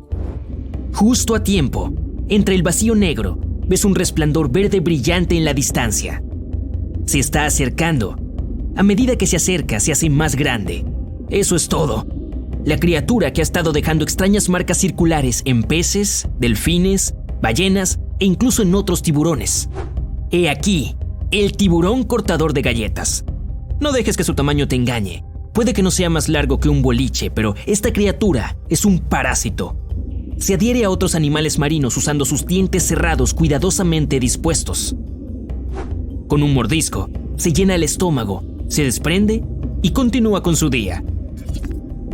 Justo a tiempo, entre el vacío negro, ves un resplandor verde brillante en la distancia. Se está acercando. A medida que se acerca, se hace más grande. Eso es todo. La criatura que ha estado dejando extrañas marcas circulares en peces, delfines, ballenas e incluso en otros tiburones. He aquí, el tiburón cortador de galletas. No dejes que su tamaño te engañe. Puede que no sea más largo que un boliche, pero esta criatura es un parásito. Se adhiere a otros animales marinos usando sus dientes cerrados cuidadosamente dispuestos. Con un mordisco, se llena el estómago, se desprende y continúa con su día.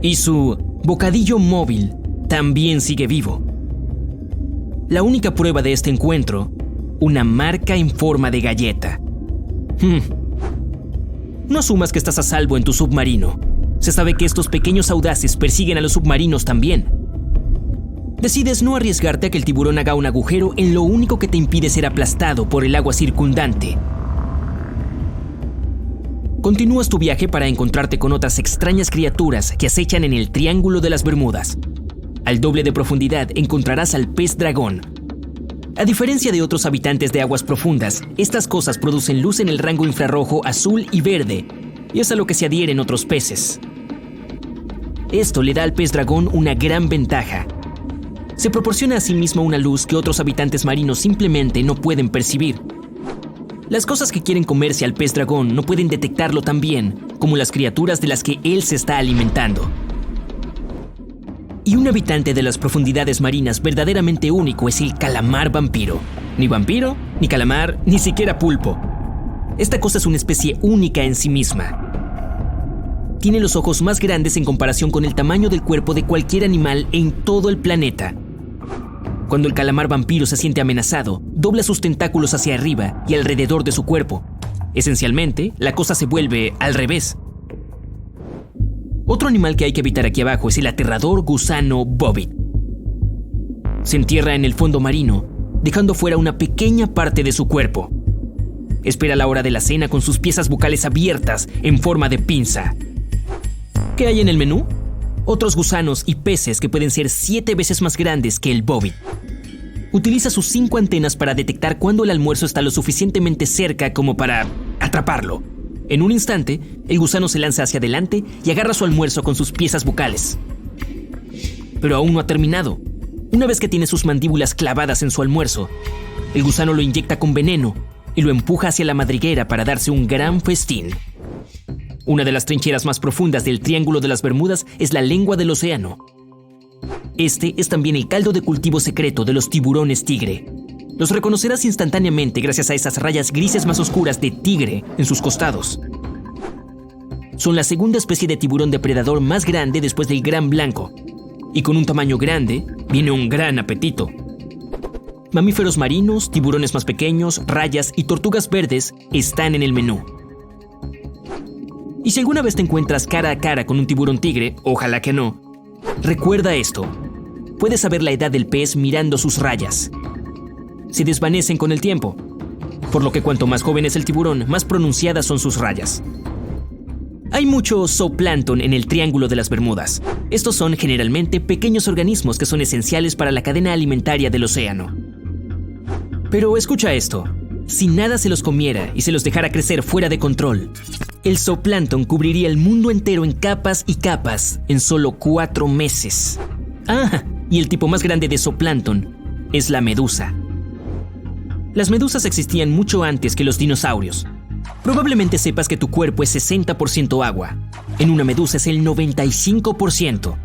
Y su bocadillo móvil también sigue vivo. La única prueba de este encuentro, una marca en forma de galleta. No asumas que estás a salvo en tu submarino. Se sabe que estos pequeños audaces persiguen a los submarinos también. Decides no arriesgarte a que el tiburón haga un agujero en lo único que te impide ser aplastado por el agua circundante. Continúas tu viaje para encontrarte con otras extrañas criaturas que acechan en el Triángulo de las Bermudas. Al doble de profundidad encontrarás al pez dragón. A diferencia de otros habitantes de aguas profundas, estas cosas producen luz en el rango infrarrojo azul y verde, y es a lo que se adhieren otros peces. Esto le da al pez dragón una gran ventaja. Se proporciona a sí mismo una luz que otros habitantes marinos simplemente no pueden percibir. Las cosas que quieren comerse al pez dragón no pueden detectarlo tan bien como las criaturas de las que él se está alimentando. Y un habitante de las profundidades marinas verdaderamente único es el calamar vampiro. Ni vampiro, ni calamar, ni siquiera pulpo. Esta cosa es una especie única en sí misma. Tiene los ojos más grandes en comparación con el tamaño del cuerpo de cualquier animal en todo el planeta. Cuando el calamar vampiro se siente amenazado, dobla sus tentáculos hacia arriba y alrededor de su cuerpo. Esencialmente, la cosa se vuelve al revés. Otro animal que hay que evitar aquí abajo es el aterrador gusano bobbit. Se entierra en el fondo marino, dejando fuera una pequeña parte de su cuerpo. Espera la hora de la cena con sus piezas bucales abiertas en forma de pinza. ¿Qué hay en el menú? Otros gusanos y peces que pueden ser 7 veces más grandes que el bobbit. Utiliza sus 5 antenas para detectar cuando el almuerzo está lo suficientemente cerca como para atraparlo. En un instante, el gusano se lanza hacia adelante y agarra su almuerzo con sus piezas bucales. Pero aún no ha terminado. Una vez que tiene sus mandíbulas clavadas en su almuerzo, el gusano lo inyecta con veneno y lo empuja hacia la madriguera para darse un gran festín. Una de las trincheras más profundas del Triángulo de las Bermudas es la lengua del océano. Este es también el caldo de cultivo secreto de los tiburones tigre. Los reconocerás instantáneamente gracias a esas rayas grises más oscuras de tigre en sus costados. Son la segunda especie de tiburón depredador más grande después del gran blanco. Y con un tamaño grande, viene un gran apetito. Mamíferos marinos, tiburones más pequeños, rayas y tortugas verdes están en el menú. Y si alguna vez te encuentras cara a cara con un tiburón tigre, ojalá que no, recuerda esto. Puedes saber la edad del pez mirando sus rayas. Se desvanecen con el tiempo, por lo que cuanto más joven es el tiburón, más pronunciadas son sus rayas. Hay mucho zooplancton en el Triángulo de las Bermudas. Estos son generalmente pequeños organismos que son esenciales para la cadena alimentaria del océano. Pero escucha esto. Si nada se los comiera y se los dejara crecer fuera de control, el zooplancton cubriría el mundo entero en capas y capas en solo 4 meses. Y el tipo más grande de zooplancton es la medusa. Las medusas existían mucho antes que los dinosaurios. Probablemente sepas que tu cuerpo es 60% agua. En una medusa es el 95%.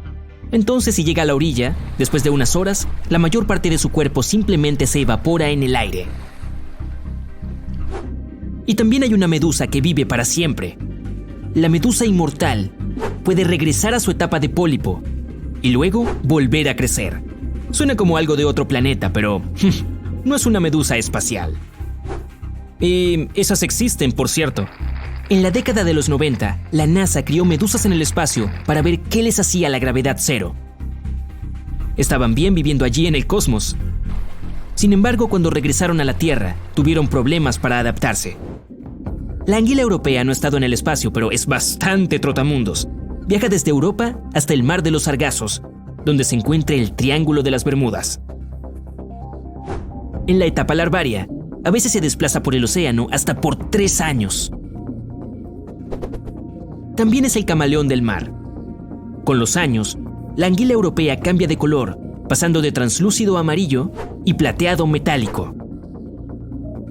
Entonces, si llega a la orilla, después de unas horas, la mayor parte de su cuerpo simplemente se evapora en el aire. Y también hay una medusa que vive para siempre. La medusa inmortal puede regresar a su etapa de pólipo y luego volver a crecer. Suena como algo de otro planeta, pero no es una medusa espacial. Y esas existen, por cierto. En la década de los 90, la NASA crió medusas en el espacio para ver qué les hacía la gravedad cero. Estaban bien viviendo allí en el cosmos. Sin embargo, cuando regresaron a la Tierra, tuvieron problemas para adaptarse. La anguila europea no ha estado en el espacio, pero es bastante trotamundos. Viaja desde Europa hasta el Mar de los Sargazos, donde se encuentra el Triángulo de las Bermudas. En la etapa larvaria, a veces se desplaza por el océano hasta por 3 años. También es el camaleón del mar. Con los años, la anguila europea cambia de color, pasando de translúcido amarillo y plateado metálico.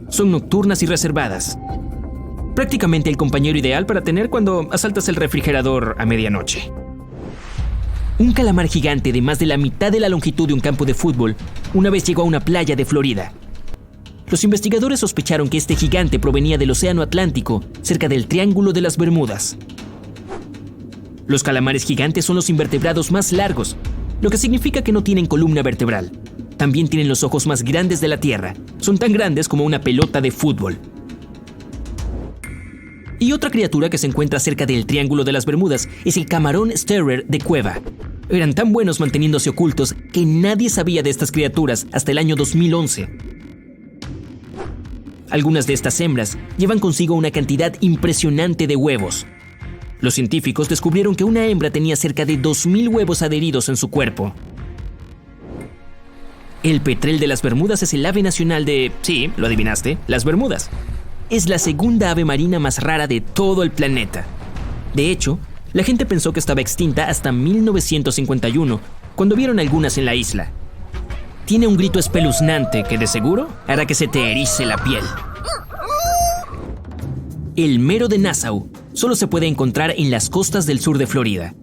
Son nocturnas y reservadas. Prácticamente el compañero ideal para tener cuando asaltas el refrigerador a medianoche. Un calamar gigante de más de la mitad de la longitud de un campo de fútbol una vez llegó a una playa de Florida. Los investigadores sospecharon que este gigante provenía del Océano Atlántico, cerca del Triángulo de las Bermudas. Los calamares gigantes son los invertebrados más largos, lo que significa que no tienen columna vertebral. También tienen los ojos más grandes de la Tierra. Son tan grandes como una pelota de fútbol. Y otra criatura que se encuentra cerca del Triángulo de las Bermudas es el camarón Sterer de cueva. Eran tan buenos manteniéndose ocultos que nadie sabía de estas criaturas hasta el año 2011. Algunas de estas hembras llevan consigo una cantidad impresionante de huevos. Los científicos descubrieron que una hembra tenía cerca de 2,000 huevos adheridos en su cuerpo. El petrel de las Bermudas es el ave nacional de... sí, lo adivinaste, las Bermudas. Es la segunda ave marina más rara de todo el planeta. De hecho, la gente pensó que estaba extinta hasta 1951, cuando vieron algunas en la isla. Tiene un grito espeluznante que de seguro hará que se te erice la piel. El mero de Nassau solo se puede encontrar en las costas del sur de Florida.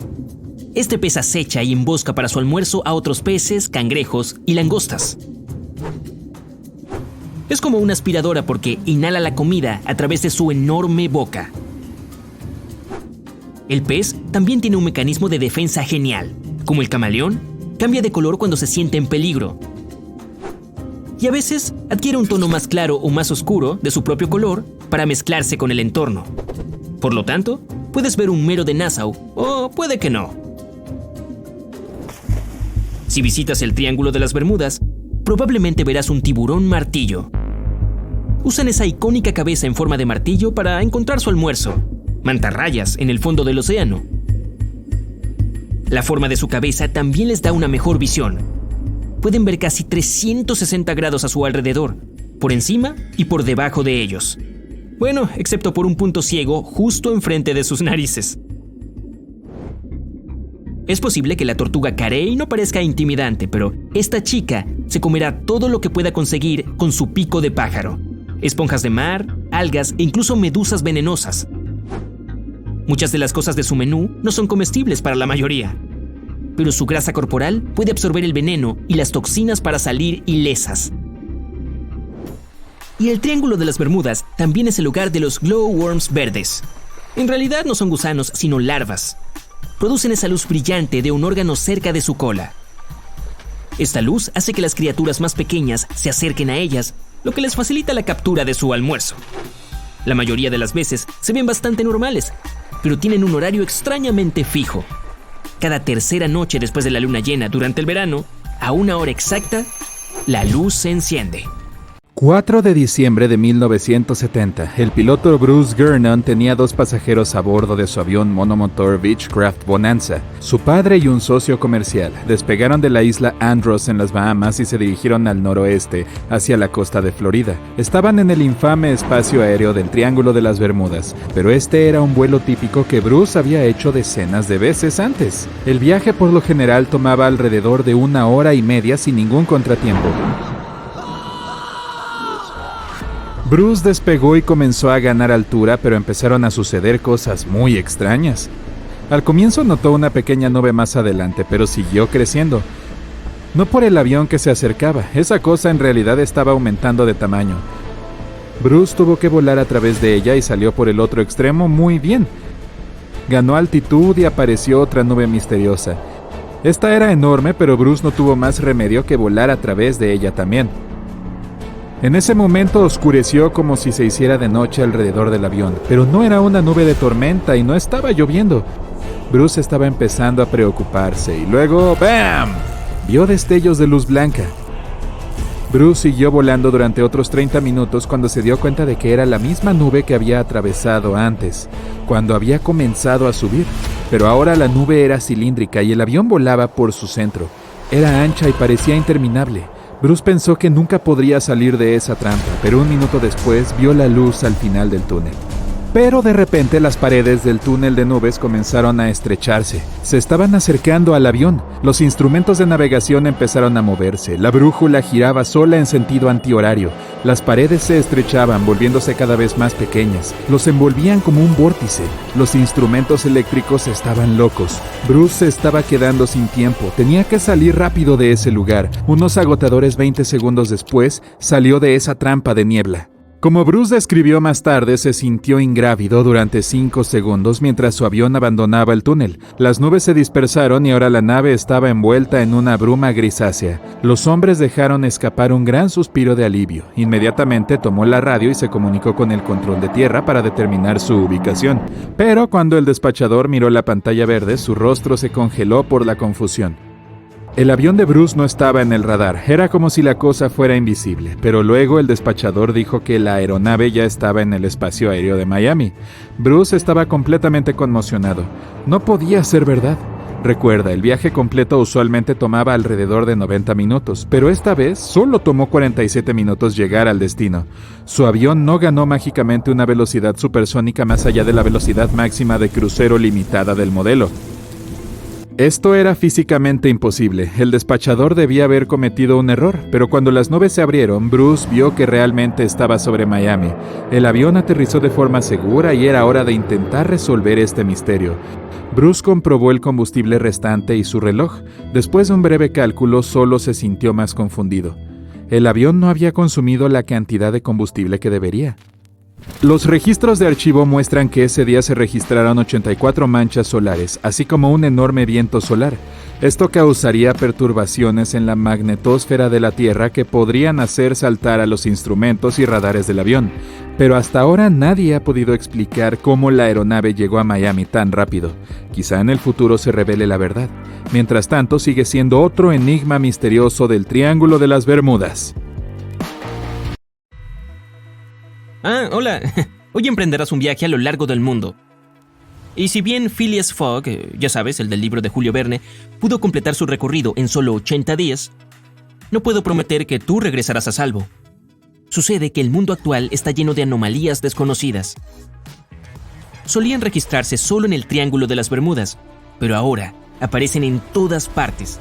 Este pez acecha y embosca para su almuerzo a otros peces, cangrejos y langostas. Es como una aspiradora porque inhala la comida a través de su enorme boca. El pez también tiene un mecanismo de defensa genial. Como el camaleón, cambia de color cuando se siente en peligro. Y a veces adquiere un tono más claro o más oscuro de su propio color para mezclarse con el entorno. Por lo tanto, puedes ver un mero de Nassau o puede que no. Si visitas el Triángulo de las Bermudas, probablemente verás un tiburón martillo. Usan esa icónica cabeza en forma de martillo para encontrar su almuerzo, mantarrayas en el fondo del océano. La forma de su cabeza también les da una mejor visión. Pueden ver casi 360 grados a su alrededor, por encima y por debajo de ellos. Bueno, excepto por un punto ciego justo enfrente de sus narices. Es posible que la tortuga carey no parezca intimidante, pero esta chica se comerá todo lo que pueda conseguir con su pico de pájaro. Esponjas de mar, algas e incluso medusas venenosas. Muchas de las cosas de su menú no son comestibles para la mayoría, pero su grasa corporal puede absorber el veneno y las toxinas para salir ilesas. Y el Triángulo de las Bermudas también es el hogar de los glowworms verdes. En realidad no son gusanos, sino larvas. Producen esa luz brillante de un órgano cerca de su cola. Esta luz hace que las criaturas más pequeñas se acerquen a ellas, lo que les facilita la captura de su almuerzo. La mayoría de las veces se ven bastante normales, pero tienen un horario extrañamente fijo. Cada tercera noche después de la luna llena durante el verano, a una hora exacta, la luz se enciende. 4 de diciembre de 1970, el piloto Bruce Gernon tenía 2 pasajeros a bordo de su avión monomotor Beechcraft Bonanza. Su padre y un socio comercial despegaron de la isla Andros en las Bahamas y se dirigieron al noroeste, hacia la costa de Florida. Estaban en el infame espacio aéreo del Triángulo de las Bermudas, pero este era un vuelo típico que Bruce había hecho decenas de veces antes. El viaje por lo general tomaba alrededor de 1 hora y media sin ningún contratiempo. Bruce despegó y comenzó a ganar altura, pero empezaron a suceder cosas muy extrañas. Al comienzo notó una pequeña nube más adelante, pero siguió creciendo. No por el avión que se acercaba, esa cosa en realidad estaba aumentando de tamaño. Bruce tuvo que volar a través de ella y salió por el otro extremo muy bien. Ganó altitud y apareció otra nube misteriosa. Esta era enorme, pero Bruce no tuvo más remedio que volar a través de ella también. En ese momento oscureció como si se hiciera de noche alrededor del avión, pero no era una nube de tormenta y no estaba lloviendo. Bruce estaba empezando a preocuparse y luego ¡bam! Vio destellos de luz blanca. Bruce siguió volando durante otros 30 minutos cuando se dio cuenta de que era la misma nube que había atravesado antes, cuando había comenzado a subir, pero ahora la nube era cilíndrica y el avión volaba por su centro. Era ancha y parecía interminable. Bruce pensó que nunca podría salir de esa trampa, pero un minuto después vio la luz al final del túnel. Pero de repente las paredes del túnel de nubes comenzaron a estrecharse. Se estaban acercando al avión. Los instrumentos de navegación empezaron a moverse. La brújula giraba sola en sentido antihorario. Las paredes se estrechaban, volviéndose cada vez más pequeñas. Los envolvían como un vórtice. Los instrumentos eléctricos estaban locos. Bruce se estaba quedando sin tiempo. Tenía que salir rápido de ese lugar. Unos agotadores 20 segundos después, salió de esa trampa de niebla. Como Bruce describió más tarde, se sintió ingrávido durante 5 segundos mientras su avión abandonaba el túnel. Las nubes se dispersaron y ahora la nave estaba envuelta en una bruma grisácea. Los hombres dejaron escapar un gran suspiro de alivio. Inmediatamente tomó la radio y se comunicó con el control de tierra para determinar su ubicación. Pero cuando el despachador miró la pantalla verde, su rostro se congeló por la confusión. El avión de Bruce no estaba en el radar, era como si la cosa fuera invisible, pero luego el despachador dijo que la aeronave ya estaba en el espacio aéreo de Miami. Bruce estaba completamente conmocionado. No podía ser verdad. Recuerda, el viaje completo usualmente tomaba alrededor de 90 minutos, pero esta vez solo tomó 47 minutos llegar al destino. Su avión no ganó mágicamente una velocidad supersónica más allá de la velocidad máxima de crucero limitada del modelo. Esto era físicamente imposible. El despachador debía haber cometido un error, pero cuando las nubes se abrieron, Bruce vio que realmente estaba sobre Miami. El avión aterrizó de forma segura y era hora de intentar resolver este misterio. Bruce comprobó el combustible restante y su reloj. Después de un breve cálculo, solo se sintió más confundido. El avión no había consumido la cantidad de combustible que debería. Los registros de archivo muestran que ese día se registraron 84 manchas solares, así como un enorme viento solar. Esto causaría perturbaciones en la magnetosfera de la Tierra que podrían hacer saltar a los instrumentos y radares del avión. Pero hasta ahora nadie ha podido explicar cómo la aeronave llegó a Miami tan rápido. Quizá en el futuro se revele la verdad. Mientras tanto, sigue siendo otro enigma misterioso del Triángulo de las Bermudas. Hola. Hoy emprenderás un viaje a lo largo del mundo. Y si bien Phileas Fogg, ya sabes, el del libro de Julio Verne, pudo completar su recorrido en solo 80 días, no puedo prometer que tú regresarás a salvo. Sucede que el mundo actual está lleno de anomalías desconocidas. Solían registrarse solo en el Triángulo de las Bermudas, pero ahora aparecen en todas partes.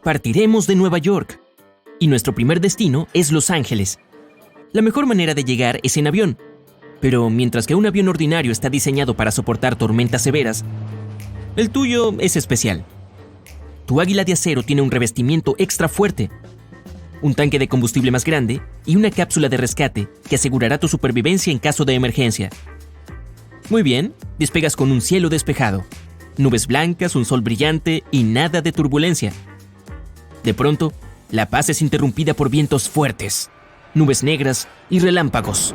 Partiremos de Nueva York, y nuestro primer destino es Los Ángeles. La mejor manera de llegar es en avión, pero mientras que un avión ordinario está diseñado para soportar tormentas severas, el tuyo es especial. Tu Águila de Acero tiene un revestimiento extra fuerte, un tanque de combustible más grande y una cápsula de rescate que asegurará tu supervivencia en caso de emergencia. Muy bien, despegas con un cielo despejado, nubes blancas, un sol brillante y nada de turbulencia. De pronto, la paz es interrumpida por vientos fuertes, nubes negras y relámpagos.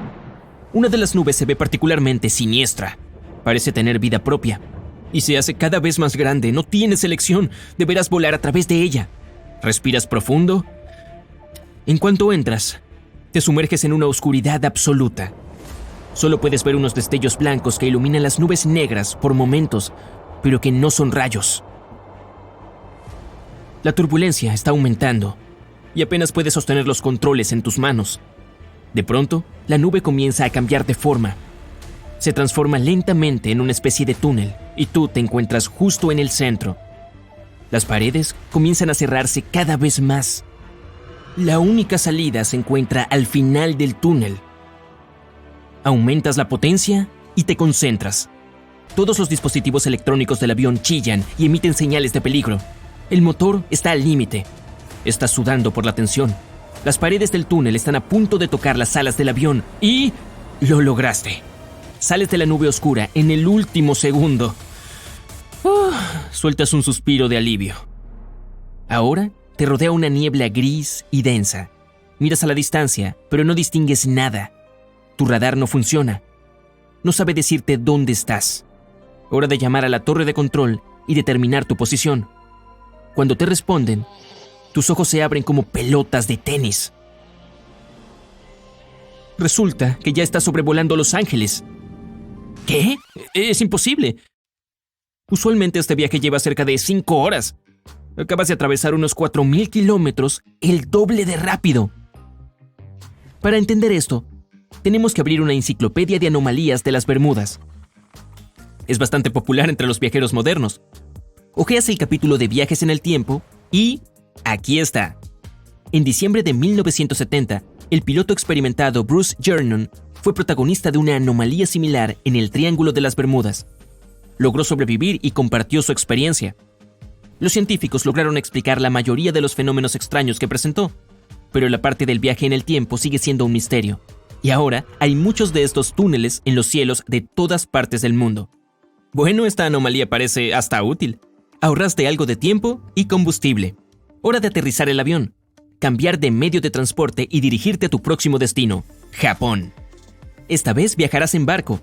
Una de las nubes se ve particularmente siniestra. Parece tener vida propia. Y se hace cada vez más grande. No tienes elección. Deberás volar a través de ella. Respiras profundo. En cuanto entras, te sumerges en una oscuridad absoluta. Solo puedes ver unos destellos blancos que iluminan las nubes negras por momentos, pero que no son rayos. La turbulencia está aumentando y apenas puedes sostener los controles en tus manos. De pronto, la nube comienza a cambiar de forma. Se transforma lentamente en una especie de túnel y tú te encuentras justo en el centro. Las paredes comienzan a cerrarse cada vez más. La única salida se encuentra al final del túnel. Aumentas la potencia y te concentras. Todos los dispositivos electrónicos del avión chillan y emiten señales de peligro. El motor está al límite. Estás sudando por la tensión. Las paredes del túnel están a punto de tocar las alas del avión y lo lograste. Sales de la nube oscura en el último segundo. Sueltas un suspiro de alivio. Ahora te rodea una niebla gris y densa. Miras a la distancia, pero no distingues nada. Tu radar no funciona. No sabe decirte dónde estás. Hora de llamar a la torre de control y determinar tu posición. Cuando te responden, tus ojos se abren como pelotas de tenis. Resulta que ya estás sobrevolando Los Ángeles. ¿Qué? Es imposible. Usualmente este viaje lleva cerca de 5 horas. Acabas de atravesar unos 4,000 kilómetros, el doble de rápido. Para entender esto, tenemos que abrir una enciclopedia de anomalías de las Bermudas. Es bastante popular entre los viajeros modernos. Ojeas el capítulo de viajes en el tiempo y aquí está. En diciembre de 1970, el piloto experimentado Bruce Jernon fue protagonista de una anomalía similar en el Triángulo de las Bermudas. Logró sobrevivir y compartió su experiencia. Los científicos lograron explicar la mayoría de los fenómenos extraños que presentó, pero la parte del viaje en el tiempo sigue siendo un misterio. Y ahora hay muchos de estos túneles en los cielos de todas partes del mundo. Bueno, esta anomalía parece hasta útil. Ahorraste algo de tiempo y combustible. Hora de aterrizar el avión, cambiar de medio de transporte y dirigirte a tu próximo destino, Japón. Esta vez viajarás en barco.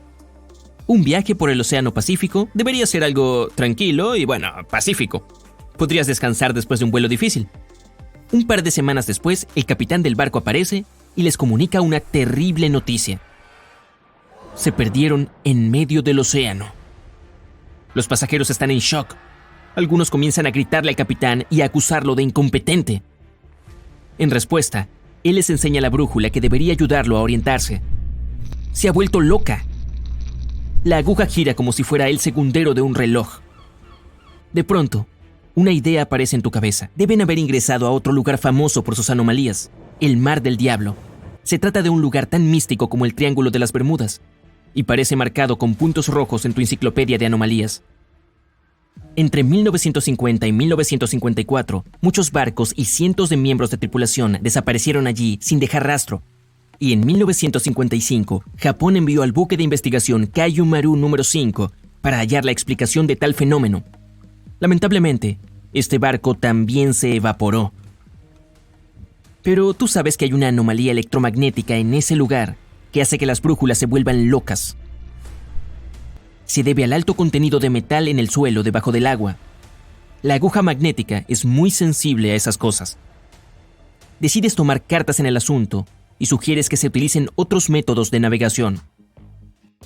Un viaje por el Océano Pacífico debería ser algo tranquilo y, pacífico. Podrías descansar después de un vuelo difícil. Un par de semanas después, el capitán del barco aparece y les comunica una terrible noticia. Se perdieron en medio del océano. Los pasajeros están en shock. Algunos comienzan a gritarle al capitán y a acusarlo de incompetente. En respuesta, él les enseña la brújula que debería ayudarlo a orientarse. Se ha vuelto loca. La aguja gira como si fuera el segundero de un reloj. De pronto, una idea aparece en tu cabeza. Deben haber ingresado a otro lugar famoso por sus anomalías, el Mar del Diablo. Se trata de un lugar tan místico como el Triángulo de las Bermudas, y parece marcado con puntos rojos en tu enciclopedia de anomalías. Entre 1950 y 1954, muchos barcos y cientos de miembros de tripulación desaparecieron allí sin dejar rastro. Y en 1955, Japón envió al buque de investigación Kaiyo Maru número 5 para hallar la explicación de tal fenómeno. Lamentablemente, este barco también se evaporó. Pero tú sabes que hay una anomalía electromagnética en ese lugar que hace que las brújulas se vuelvan locas. Se debe al alto contenido de metal en el suelo debajo del agua. La aguja magnética es muy sensible a esas cosas. Decides tomar cartas en el asunto y sugieres que se utilicen otros métodos de navegación.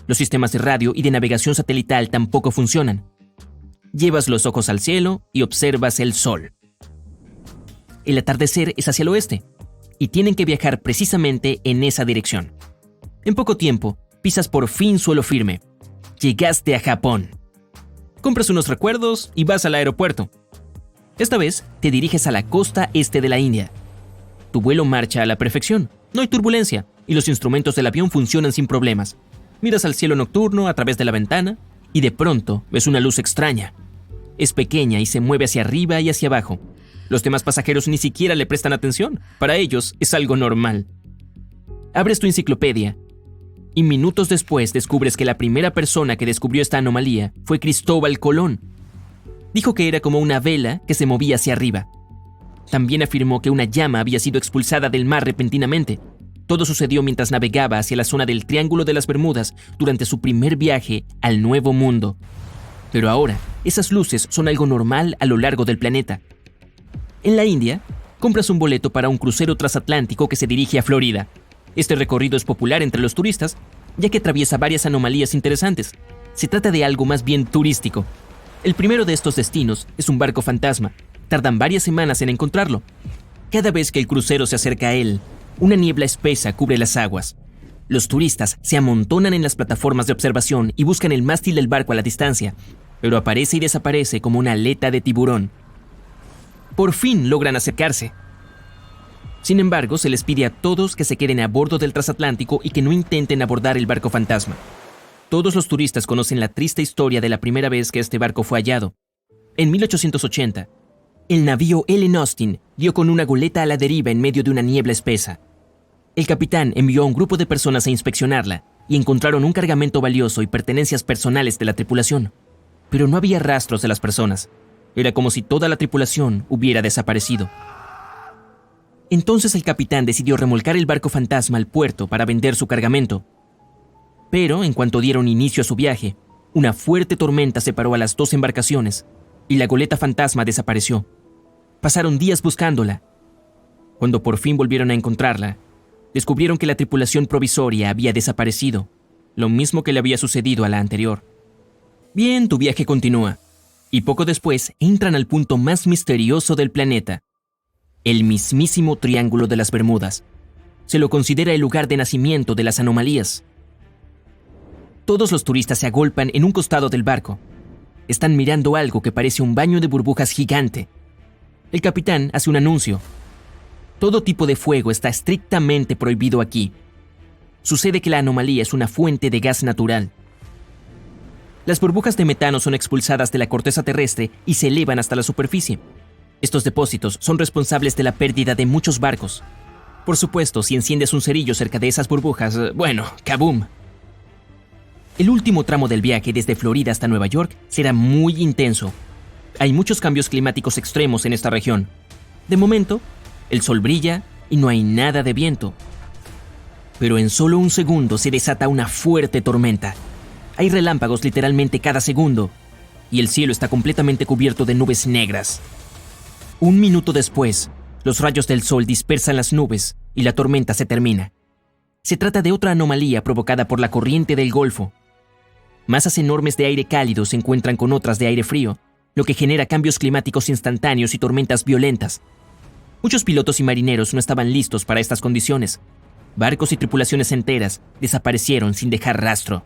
Los sistemas de radio y de navegación satelital tampoco funcionan. Llevas los ojos al cielo y observas el sol. El atardecer es hacia el oeste y tienen que viajar precisamente en esa dirección. En poco tiempo, pisas por fin suelo firme. Llegaste a Japón. Compras unos recuerdos y vas al aeropuerto. Esta vez te diriges a la costa este de la India. Tu vuelo marcha a la perfección. No hay turbulencia y los instrumentos del avión funcionan sin problemas. Miras al cielo nocturno a través de la ventana y de pronto ves una luz extraña. Es pequeña y se mueve hacia arriba y hacia abajo. Los demás pasajeros ni siquiera le prestan atención. Para ellos es algo normal. Abres tu enciclopedia y minutos después descubres que la primera persona que descubrió esta anomalía fue Cristóbal Colón. Dijo que era como una vela que se movía hacia arriba. También afirmó que una llama había sido expulsada del mar repentinamente. Todo sucedió mientras navegaba hacia la zona del Triángulo de las Bermudas durante su primer viaje al Nuevo Mundo. Pero ahora, esas luces son algo normal a lo largo del planeta. En la India, compras un boleto para un crucero transatlántico que se dirige a Florida. Este recorrido es popular entre los turistas, ya que atraviesa varias anomalías interesantes. Se trata de algo más bien turístico. El primero de estos destinos es un barco fantasma. Tardan varias semanas en encontrarlo. Cada vez que el crucero se acerca a él, una niebla espesa cubre las aguas. Los turistas se amontonan en las plataformas de observación y buscan el mástil del barco a la distancia, pero aparece y desaparece como una aleta de tiburón. Por fin logran acercarse. Sin embargo, se les pide a todos que se queden a bordo del transatlántico y que no intenten abordar el barco fantasma. Todos los turistas conocen la triste historia de la primera vez que este barco fue hallado. En 1880, el navío Ellen Austin dio con una goleta a la deriva en medio de una niebla espesa. El capitán envió a un grupo de personas a inspeccionarla y encontraron un cargamento valioso y pertenencias personales de la tripulación. Pero no había rastros de las personas. Era como si toda la tripulación hubiera desaparecido. Entonces el capitán decidió remolcar el barco fantasma al puerto para vender su cargamento. Pero en cuanto dieron inicio a su viaje, una fuerte tormenta separó a las dos embarcaciones y la goleta fantasma desapareció. Pasaron días buscándola. Cuando por fin volvieron a encontrarla, descubrieron que la tripulación provisoria había desaparecido, lo mismo que le había sucedido a la anterior. Bien, tu viaje continúa, y poco después entran al punto más misterioso del planeta, el mismísimo Triángulo de las Bermudas. Se lo considera el lugar de nacimiento de las anomalías. Todos los turistas se agolpan en un costado del barco. Están mirando algo que parece un baño de burbujas gigante. El capitán hace un anuncio. Todo tipo de fuego está estrictamente prohibido aquí. Sucede que la anomalía es una fuente de gas natural. Las burbujas de metano son expulsadas de la corteza terrestre y se elevan hasta la superficie. Estos depósitos son responsables de la pérdida de muchos barcos. Por supuesto, si enciendes un cerillo cerca de esas burbujas, bueno, ¡kaboom! El último tramo del viaje desde Florida hasta Nueva York será muy intenso. Hay muchos cambios climáticos extremos en esta región. De momento, el sol brilla y no hay nada de viento. Pero en solo un segundo se desata una fuerte tormenta. Hay relámpagos literalmente cada segundo y el cielo está completamente cubierto de nubes negras. Un minuto después, los rayos del sol dispersan las nubes y la tormenta se termina. Se trata de otra anomalía provocada por la corriente del Golfo. Masas enormes de aire cálido se encuentran con otras de aire frío, lo que genera cambios climáticos instantáneos y tormentas violentas. Muchos pilotos y marineros no estaban listos para estas condiciones. Barcos y tripulaciones enteras desaparecieron sin dejar rastro.